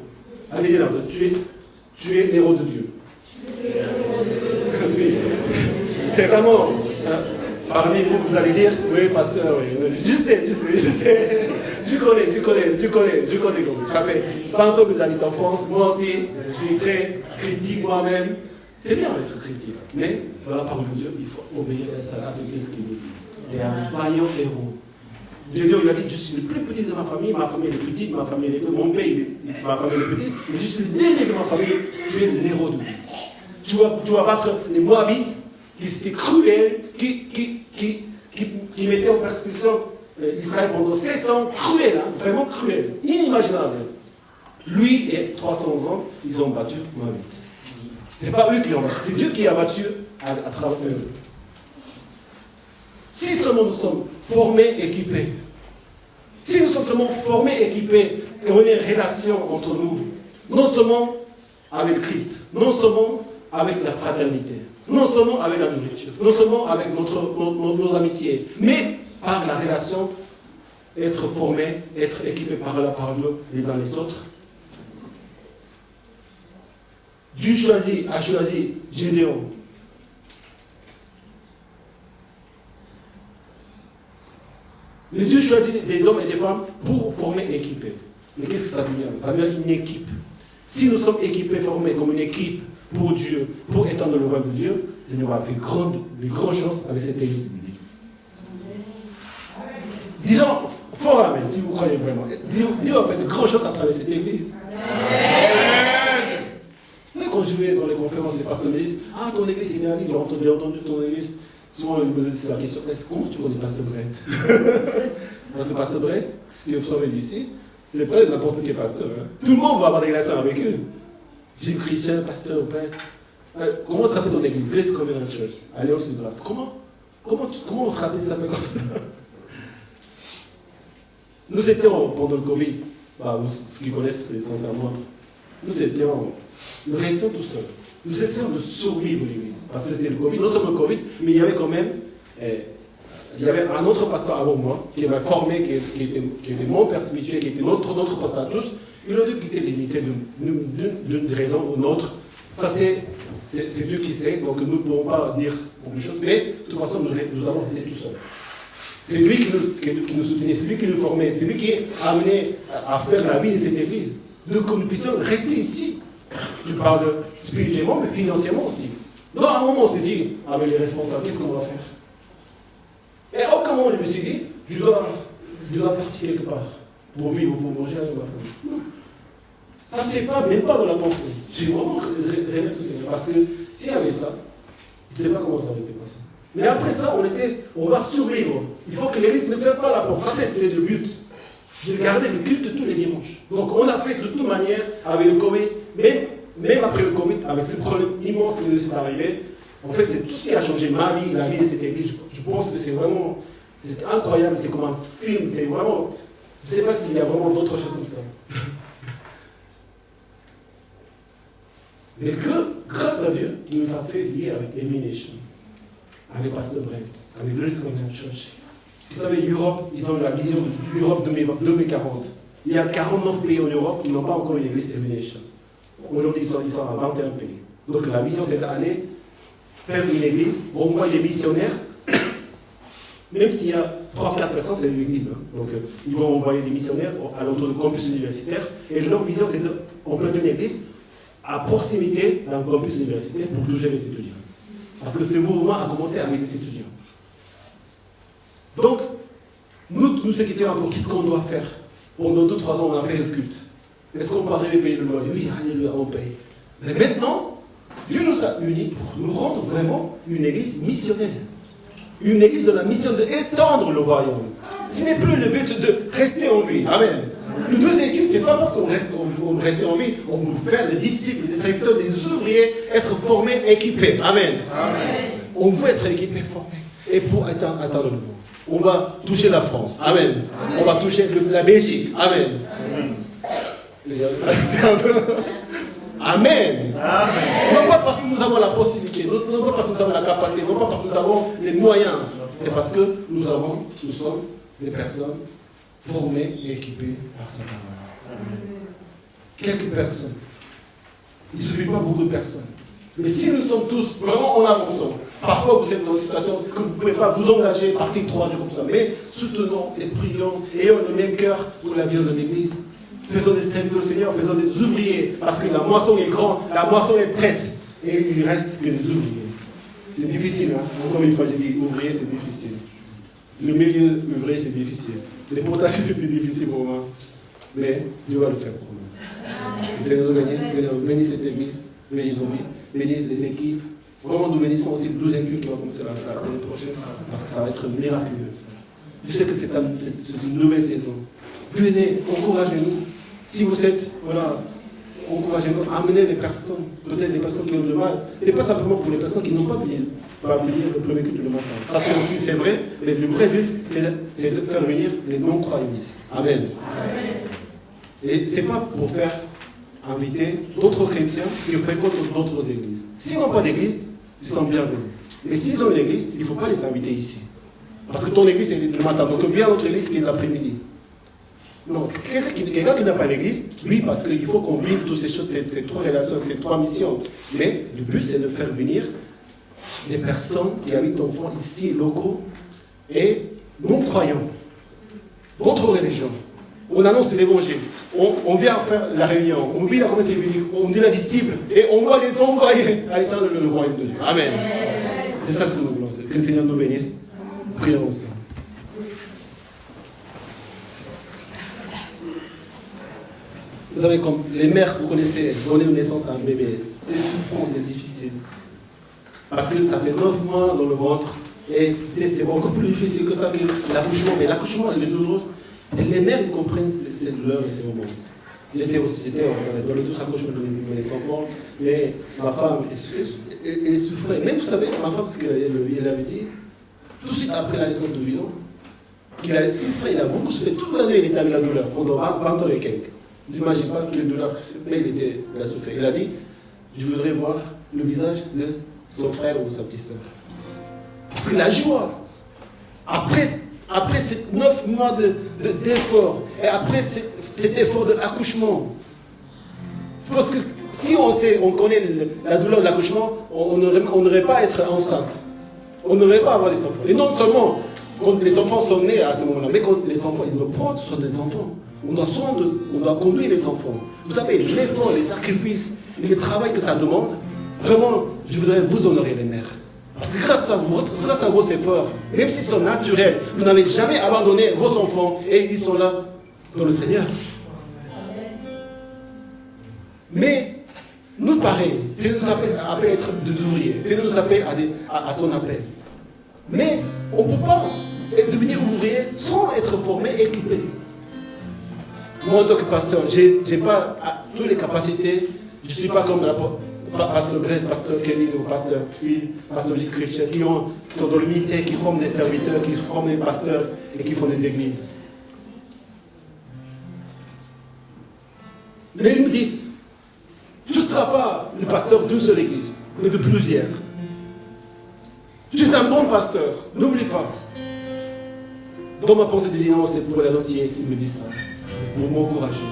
Allez dire là, tu es l'héros de Dieu. C'est vraiment, parmi vous allez dire, oui, pasteur, oui, je sais. Je connais. Ça fait 20 ans que j'habite en France. Moi aussi, je suis très critique moi-même. C'est bien d'être critique. Mais dans la parole de Dieu, il faut obéir à ça. C'est ce qu'il nous dit. Il est un vaillant héros. Gédéon, il a dit, je suis le plus petit de ma famille est le plus petite, ma famille est le plus, mon pays, ma famille est petite, mais je suis le dernier de ma famille, tu es l'héros de Dieu. Tu vas battre les Moabites, qui étaient cruels, qui mettaient en persécution Israël pendant 7 ans, cruel, hein, vraiment cruel, inimaginable. Lui et 300 ans, ils ont battu Moabit. Ce n'est pas eux qui ont battu, c'est Dieu qui a battu à travers eux. Si seulement nous sommes formés, équipés, si nous sommes seulement formés, équipés, et on a une relation entre nous, non seulement avec Christ, non seulement avec la fraternité, non seulement avec la nourriture, non seulement avec nos amitiés, mais par la relation, être formés, être équipés par la parole les uns les autres. Dieu a choisi Gédéon. Le Dieu choisit des hommes et des femmes pour former et équiper. Mais qu'est-ce que ça veut dire? Ça veut dire une équipe. Si nous sommes équipés, formés comme une équipe pour Dieu, pour étendre le royaume de Dieu, le Seigneur va faire de grandes choses avec cette église. Disons fort amen, si vous croyez vraiment. Dieu va faire de grandes choses à travers cette église. Amen. Vous savez, quand je vais dans les conférences, les pasteurs me disent, ah, ton église, il est allé, j'ai entendu ton église. Souvent, ils me posent la question, comment tu connais Pasteur Brett? Parce que Pasteur Brett, ce que vous savez ici, c'est pas n'importe quel pasteur. Hein. Tout le monde va avoir des relations avec eux. J'ai Christian, Pasteur Brett. Comment s'appelle ton église? Grace Covenant Church, Alliance de grâce. Comment on se rappelle ça comme ça? Nous étions pendant le Covid, ceux qui connaissent sincèrement, nous restions tout seuls. Nous essayons de survivre l'église. Parce que c'était le Covid, non seulement le Covid, mais il y avait quand même un autre pasteur avant moi qui m'a formé, qui était mon père spirituel, qui était notre pasteur à tous. Il a dû quitter l'unité d'une raison ou d'une autre. Ça, c'est Dieu qui sait, donc nous ne pouvons pas dire beaucoup de choses, mais de toute façon, nous avons été tout seuls. C'est lui qui nous soutenait, c'est lui qui nous formait, c'est lui qui a amené à faire la vie de cette église. Donc, que nous puissions rester ici. Je parle spirituellement, mais financièrement aussi. Donc, à un moment, on s'est dit, avec les responsables, qu'est-ce qu'on va faire? Et à aucun moment, je me suis dit, je dois partir quelque part pour vivre, pour manger avec ma famille. Non. Ça, c'est pas, même pas dans la pensée. J'ai vraiment remercié au Seigneur. Parce que s'il y avait ça, je ne sais pas comment ça aurait été passé. Mais après ça, on va survivre. Il faut que l'église ne ferme pas la porte. Ça, c'était le but. De garder le culte tous les dimanches. Donc, on a fait de toute manière avec le Covid, même après le Covid, avec ce problème immense qui nous est arrivé. En fait, c'est tout ce qui a changé ma vie, la vie de cette église. Je pense que c'est incroyable, c'est comme un film, c'est vraiment, je ne sais pas s'il y a vraiment d'autres choses comme ça. Mais que, grâce à Dieu, il nous a fait lier avec Emination, avec Pasteur Brett, avec Grace Covenant Church. Vous savez, l'Europe, ils ont la vision de l'Europe 2040. Il y a 49 pays en Europe qui n'ont pas encore une église Emination. Aujourd'hui, ils sont à 21 pays. Donc la vision, c'est d'aller faire une église, envoyer des missionnaires. Même s'il y a 3-4 personnes, c'est une église. Hein. Donc ils vont envoyer des missionnaires à l'entour du campus universitaire. Et leur vision, c'est de compléter une église à proximité d'un campus universitaire pour toucher les étudiants. Parce que ce mouvement a commencé avec les étudiants. Donc, nous ce qui était encore, qu'est-ce qu'on doit faire? Pendant 2-3 ans, on a fait le culte. Est-ce qu'on peut arriver à payer le loyer? Oui, alléluia, on paye. Mais maintenant, Dieu nous a unis pour nous rendre vraiment une église missionnelle. Une église de la mission d'étendre le royaume. Ce n'est plus le but de rester en vie. Amen. Le deuxième église, ce n'est pas parce qu'on reste en vie, on veut faire des disciples, des serviteurs, des ouvriers, être formés, équipés. Amen. Amen. On veut être équipés, formés. Et pour atteindre le monde. On va toucher la France. Amen. On va toucher la Belgique. Amen. Amen. Amen. Non pas parce que nous avons la possibilité, non pas parce que nous avons la capacité, non pas parce que nous avons les moyens. C'est parce que nous sommes des personnes formées et équipées par sa parole. Quelques personnes. Il ne suffit pas beaucoup de personnes. Mais si nous sommes tous vraiment en avançant, Parfois, vous êtes dans une situation que vous ne pouvez pas vous engager, partir 3 jours comme ça. Mais soutenons et prions, ayons le même cœur pour la vie de l'Église. Faisons des serviteurs au Seigneur, faisons des ouvriers, parce que la moisson est grande, la moisson est prête, et il ne reste que des ouvriers. C'est difficile, hein? Encore une fois, j'ai dit, ouvrier, c'est difficile. Le milieu ouvrier, c'est difficile. Les portages, c'était difficile pour moi. Mais Dieu va le faire pour nous. Le Seigneur nous bénisse cette église, bénisse nos vies, bénisse les équipes. Vraiment, nous bénissons aussi le 12e culte qui va commencer l'année prochaine, parce que ça va être miraculeux. Je sais que c'est une nouvelle saison. Venez, encouragez-nous. Si vous êtes, voilà, encouragez-nous, amenez les personnes, peut-être les personnes qui ont le mal. Ce n'est pas simplement pour les personnes qui n'ont pas venir le premier culte le matin. Ça c'est aussi, c'est vrai, mais le vrai but, c'est de faire venir les non-croyants ici. Amen. Et ce n'est pas pour faire inviter d'autres chrétiens qui fréquentent d'autres églises. S'ils n'ont pas d'église, ils sont bienvenus. Mais s'ils ont une église, il ne faut pas les inviter ici. Parce que ton église, c'est le matin. Donc viens à notre église qui est l'après-midi. Non, quelqu'un qui n'a pas d'église, oui, parce qu'il faut qu'on vive toutes ces choses, ces 3 relations, ces 3 missions. Mais le but, c'est de faire venir des personnes qui habitent en France ici, locaux, et non-croyants, d'autres religions. On annonce l'évangile, on vient faire la réunion, on vit la communauté unique, on dit la disciple, et on va les envoyer à éteindre le royaume de Dieu. Amen. C'est ça ce que nous voulons. Que le Seigneur nous bénisse. Prions ensemble. Vous savez, comme les mères, vous connaissez, donner naissance à un bébé, c'est souffrant, c'est difficile. Parce que ça fait 9 mois dans le ventre, et c'est encore plus difficile que ça, que l'accouchement. Mais l'accouchement et les douloureux, les mères, ils comprennent ces douleurs et ces moments. J'étais dans les 12 accouchements de mes enfants, mais ma femme, elle souffrait. Mais vous savez, ma femme, parce qu'elle avait dit, tout de suite après la naissance de Villon, qu'il a souffert, il a beaucoup souffert. Toute la nuit, il était avec la douleur, pendant 20 ans et quelques. Je n'imagine pas que les douleurs, mais il a souffert. Il a dit, je voudrais voir le visage de son frère ou sa petite soeur. Parce que la joie, après ces 9 mois d'effort, et après cet effort de l'accouchement, je pense que si on connaît la douleur de l'accouchement, on n'aurait pas à être enceinte. On n'aurait pas à avoir des enfants. Et non seulement quand les enfants sont nés à ce moment-là, mais quand les enfants, ils doivent prendre soin des enfants. On doit conduire les enfants. Vous savez, l'effort, les sacrifices, et le travail que ça demande, vraiment, je voudrais vous honorer les mères. Parce que grâce à vos efforts, même s'ils sont naturels, vous n'avez jamais abandonné vos enfants et ils sont là dans le Seigneur. Mais nous, pareil, Dieu nous appelle à être des ouvriers. Dieu nous appelle à son appel. Mais on ne peut pas devenir ouvrier sans être formé et équipé. Moi, en tant que pasteur, je n'ai pas toutes les capacités. Je ne suis pas comme pasteur Brett, pasteur Kelly ou pasteur Phil, pasteur J. Christian, qui sont dans le ministère, qui forment des serviteurs, qui forment des pasteurs et qui font des églises. Mais ils nous disent, tu ne seras pas le pasteur d'une seule église, mais de plusieurs. Tu es un bon pasteur, n'oublie pas. Dans ma pensée de dire non, c'est pour la gentillesse, ils me disent ça, pour m'encourager.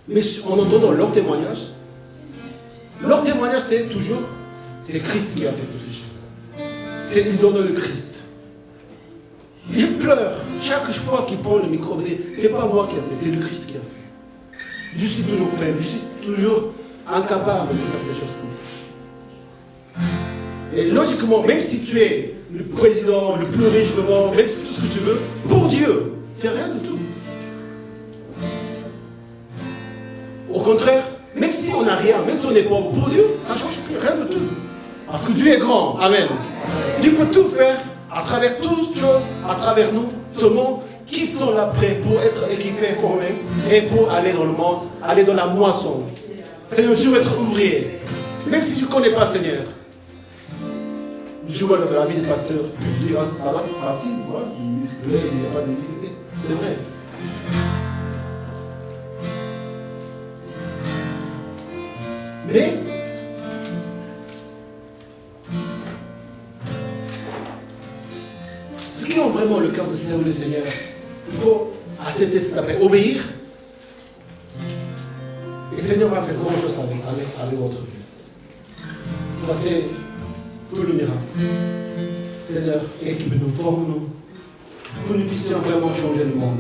Mais en entendant leur témoignage, c'est Christ qui a fait toutes ces choses. Ils ont le Christ. Ils pleurent chaque fois qu'ils prennent le micro. C'est pas moi qui ai fait, c'est le Christ qui a fait. Je suis toujours faible, je suis toujours incapable de faire ces choses comme ça. Et logiquement, même si tu es le président, le plus riche du monde, même si tout ce que tu veux, pour Dieu, c'est rien du tout. Au contraire, même si on n'a rien, même si on est pauvre, pour Dieu, ça ne change rien du tout. Parce que Dieu est grand. Amen. Dieu peut tout faire à travers toutes choses, à travers nous, seulement qui sont là prêts pour être équipés, formés et pour aller dans le monde, aller dans la moisson. Seigneur, je veux être ouvrier. Même si je ne connais pas Seigneur. Je vois dans la vie des pasteurs. Je dis, ça va être facile. Voilà, il n'y a pas de difficulté. C'est vrai. Mais ceux qui ont vraiment le cœur de servir le Seigneur, il faut accepter cet appel, obéir. Et le Seigneur va faire grand chose avec votre vie. Ça, c'est tout le miracle. Seigneur, équipe-nous, forme-nous, que nous puissions vraiment changer le monde.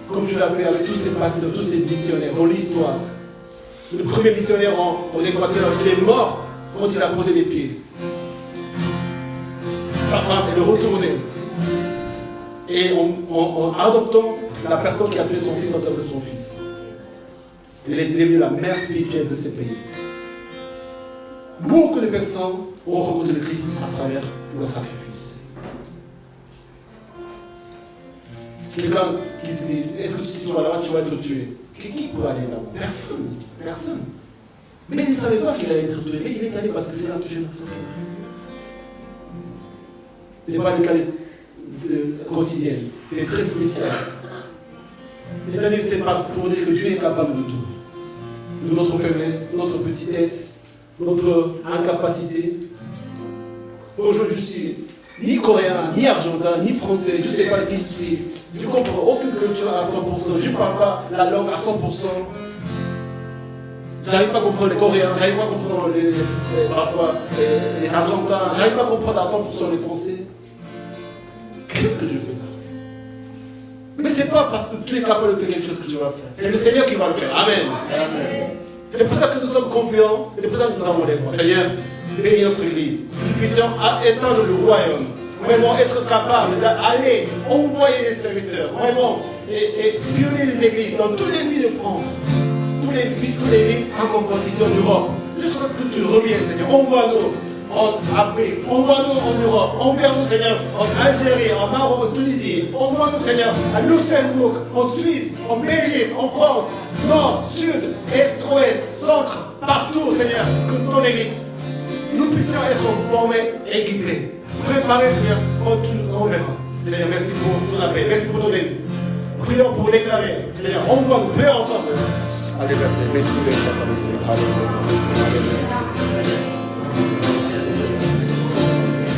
Comme tu l'as fait avec tous ces pasteurs, tous ces missionnaires dans l'histoire. Le premier missionnaire en Équateur, il est mort quand il a posé les pieds. Sa femme, elle est retournée. Et en adoptant la personne qui a tué son fils en tant que son fils, elle est devenue la mère spirituelle de ces pays. Beaucoup de personnes ont rencontré le Christ à travers leur sacrifice. Quelqu'un qui se dit, est-ce que si tu vas là-bas, tu vas être tué? Qui peut aller là-bas? Personne. Personne. Mais il ne savait pas qu'il allait être tué. Mais il est allé parce que c'est là touché la personne. Ce n'est pas le cas quotidien. C'est très spécial. C'est-à-dire que ce n'est pas pour dire que Dieu est capable de tout. De notre faiblesse, de notre petitesse, de notre incapacité. Aujourd'hui, je suis ni coréen, ni argentin, ni français. Je ne sais pas qui je suis. Je ne comprends aucune culture à 100%. Je ne parle pas la langue à 100%. Je n'arrive pas à comprendre les Coréens, je n'arrive pas à comprendre parfois les Argentins, je n'arrive pas à comprendre à 100% les Français. Qu'est-ce que je fais là? Mais ce n'est pas parce que tu es capable de faire quelque chose que tu vas faire. C'est le Seigneur qui va le faire. Amen. Amen. C'est pour ça que nous sommes confiants, c'est pour ça que nous avons les voix. Seigneur, bénis notre Église. Nous puissions étendre le royaume. Vraiment être capable d'aller envoyer des serviteurs. Vraiment. Et pionner les églises dans toutes les villes de France. Toutes les villes francophones ici en Europe. Jusqu'à ce que tu reviennes, Seigneur. Envoie-nous en Afrique. Envoie-nous en Europe. Envoie-nous, Seigneur, en Algérie, en Maroc, en Tunisie. Envoie-nous, Seigneur, à Luxembourg, en Suisse, en Belgique, en France. Nord, sud, est, ouest, centre, partout, Seigneur, que ton Église, nous puissions être formés, équipés, préparés, Seigneur, quand tu en verras. Seigneur, merci pour ton appel, merci pour ton Église. Prions pour l'éclairer. Seigneur, envoie-nous, prions ensemble. Allez, merci pour les chats,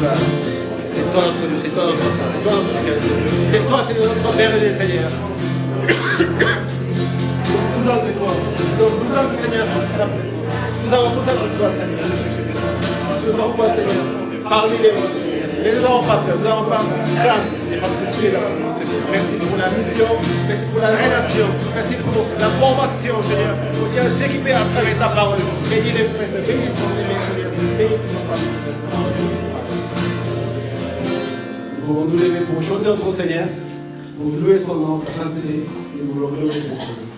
c'est toi notre Dieu, c'est toi notre Père, c'est toi notre Père, c'est toi, c'est notre Père et Seigneur. Nous avons c'est toi. Nous avons Seigneur la présence. Nous avons besoin de toi, Seigneur. Nous avons pas, Seigneur, parmi les autres. Mais nous n'avons pas peur, nous n'avons pas crainte. Parce que tu es là. Merci pour la mission, merci pour la révélation, merci pour la formation, Seigneur. Pour dire s'équiper à travers ta parole. Bénis les frères, bénis ton Seigneur. Bénis ton famille. Nous pouvons nous lever pour chanter notre Seigneur, pour louer son nom, sa sainteté, et nous voulons glorifier son Seigneur.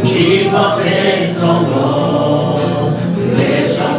Qui portait son nom, les chants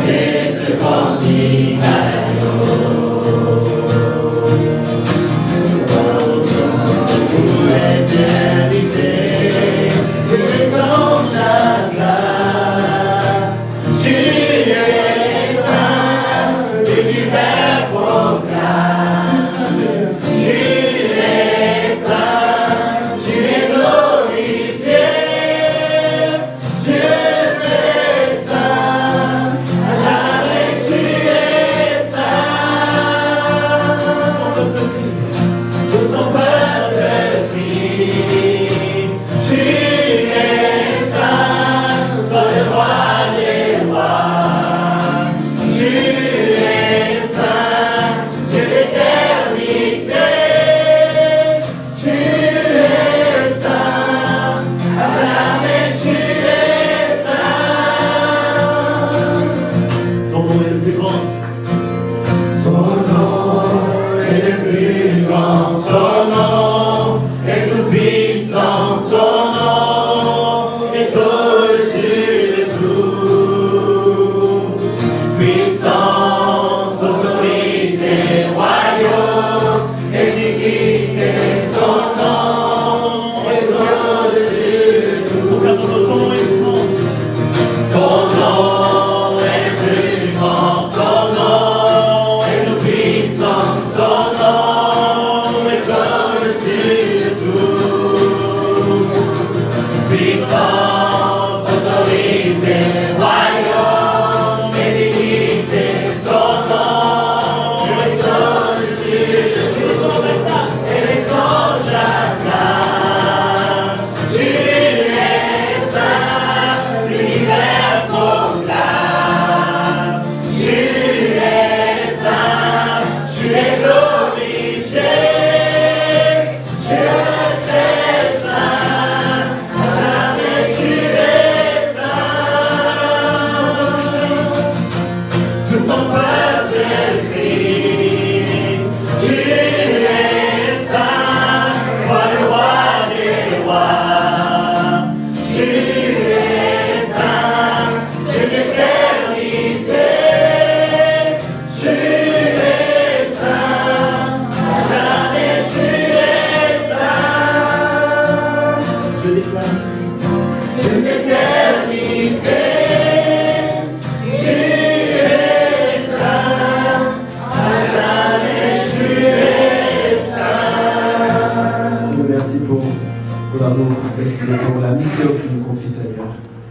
pour l'amour, merci Seigneur pour la mission que tu nous confies, Seigneur.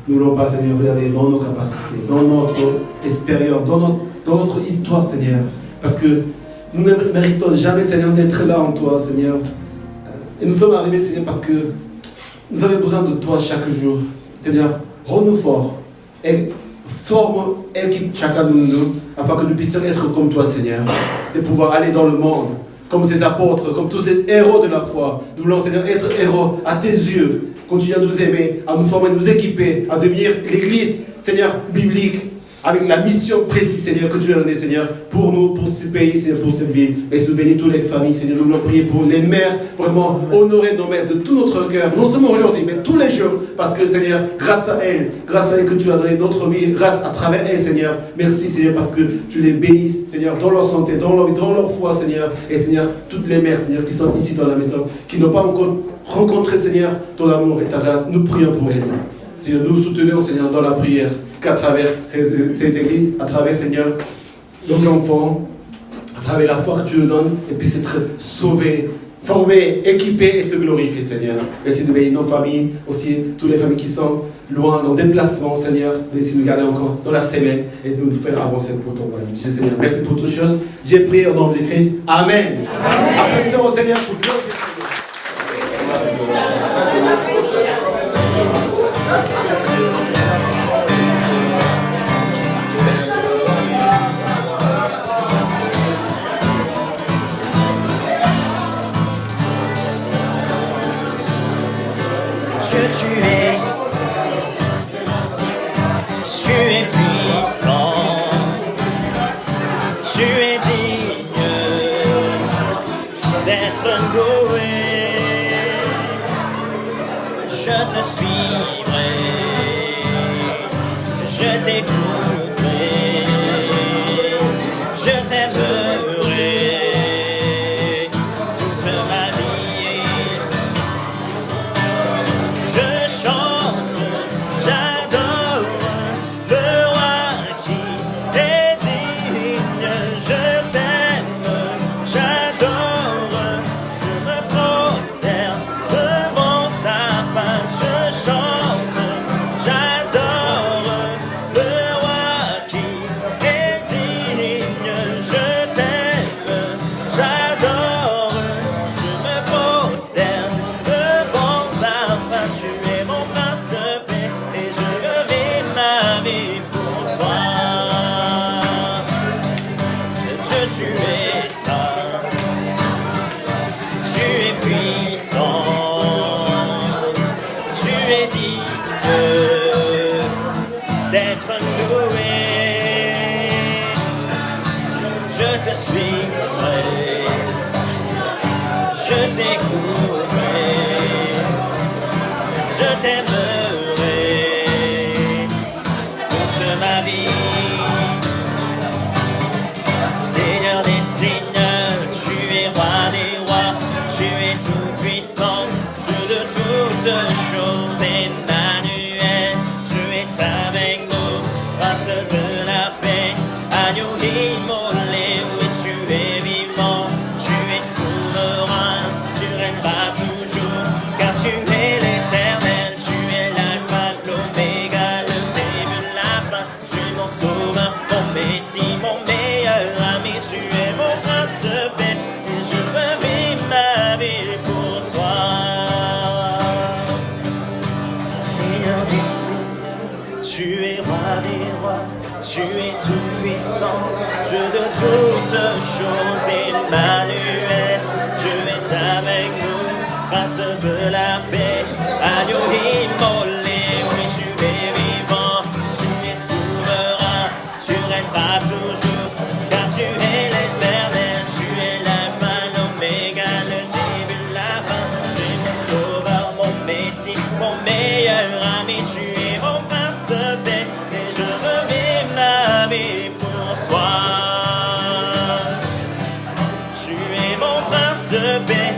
Nous ne voulons pas, Seigneur, regarder dans nos capacités, dans notre expérience, dans notre histoire, Seigneur. Parce que nous ne méritons jamais, Seigneur, d'être là en toi, Seigneur. Et nous sommes arrivés, Seigneur, parce que nous avons besoin de toi chaque jour. Seigneur, rends-nous forts et forme, équipe chacun de nous, afin que nous puissions être comme toi, Seigneur, et pouvoir aller dans le monde, comme ces apôtres, comme tous ces héros de la foi. Nous voulons, Seigneur, être héros à tes yeux. Continue à nous aimer, à nous former, à nous équiper, à devenir l'église, Seigneur, biblique, avec la mission précise, Seigneur, que tu as donnée, Seigneur, pour nous, pour ce pays, Seigneur, pour cette ville. Et nous bénis toutes les familles, Seigneur. Nous voulons prier pour les mères, vraiment honorer nos mères de tout notre cœur, non seulement aujourd'hui, mais tous les jours, parce que, Seigneur, grâce à elles que tu as donné notre vie, grâce à travers elles, Seigneur. Merci, Seigneur, parce que tu les bénisses, Seigneur, dans leur santé, dans leur vie, dans leur foi, Seigneur. Et, Seigneur, toutes les mères, Seigneur, qui sont ici dans la maison, qui n'ont pas encore rencontré, Seigneur, ton amour et ta grâce, nous prions pour elles. Seigneur, nous soutenons, Seigneur, dans la prière, qu'à travers cette église, à travers, Seigneur, nos enfants, à travers la foi que tu nous donnes, et puissent être sauvés, formés, équipés et te glorifier, Seigneur. Merci de bénir nos familles, aussi toutes les familles qui sont loin, dans le déplacement, Seigneur. Merci de nous garder encore dans la semaine et de nous faire avancer pour ton royaume. Seigneur, merci pour toutes choses. J'ai prié au nom de Christ. Amen. Applaudissons au Seigneur pour glorifier. Tu es puissant, tu es digne d'être loué. Je te suivrai, je t'écouterai, je t'aimerai toute ma vie. Je chante, j'adore le roi qui est digne. Je t'aime, j'adore, je me prosterne devant ta face. Je chante, j'adore le roi qui est digne. Je t'aime, j'adore, je me prosterne devant ta face. Tu es mon prince de paix et je vis ma vie pour toi. Dieu, tu es saint, tu es puissant, tu es digne d'être loué. Je te suivrai, je t'écouterai, je t'aimerai toute ma vie. Seigneur des seigneurs, tu es roi des rois, tu es tout puissant, Dieu de toutes choses. Emmanuel, tu es avec nous, grâce de la paix, agneau immolé. Oui, tu es vivant, tu es souverain, tu règneras toujours, car tu es l'éternel, tu es l'alpha, l'oméga, le début, la fin. Tu es mon sauveur, mon messie, mon meilleur ami. Tu es mon prince de paix et je veux vivre ma vie pour toi. Seigneur des seigneurs, tu es roi des rois, tu es tout puissant, Dieu de toutes choses. Emmanuel, tu es avec nous, grâce de la paix, agneau immolé. Oui, tu es vivant, tu es souverain, tu règneras toujours, car tu es l'éternel, tu es l'alpha, l'oméga, le début, la fin. Tu es mon sauveur, mon messie, mon meilleur ami. Tu es mon prince de paix et je veux vivre ma vie pour toi. Tu es mon prince de paix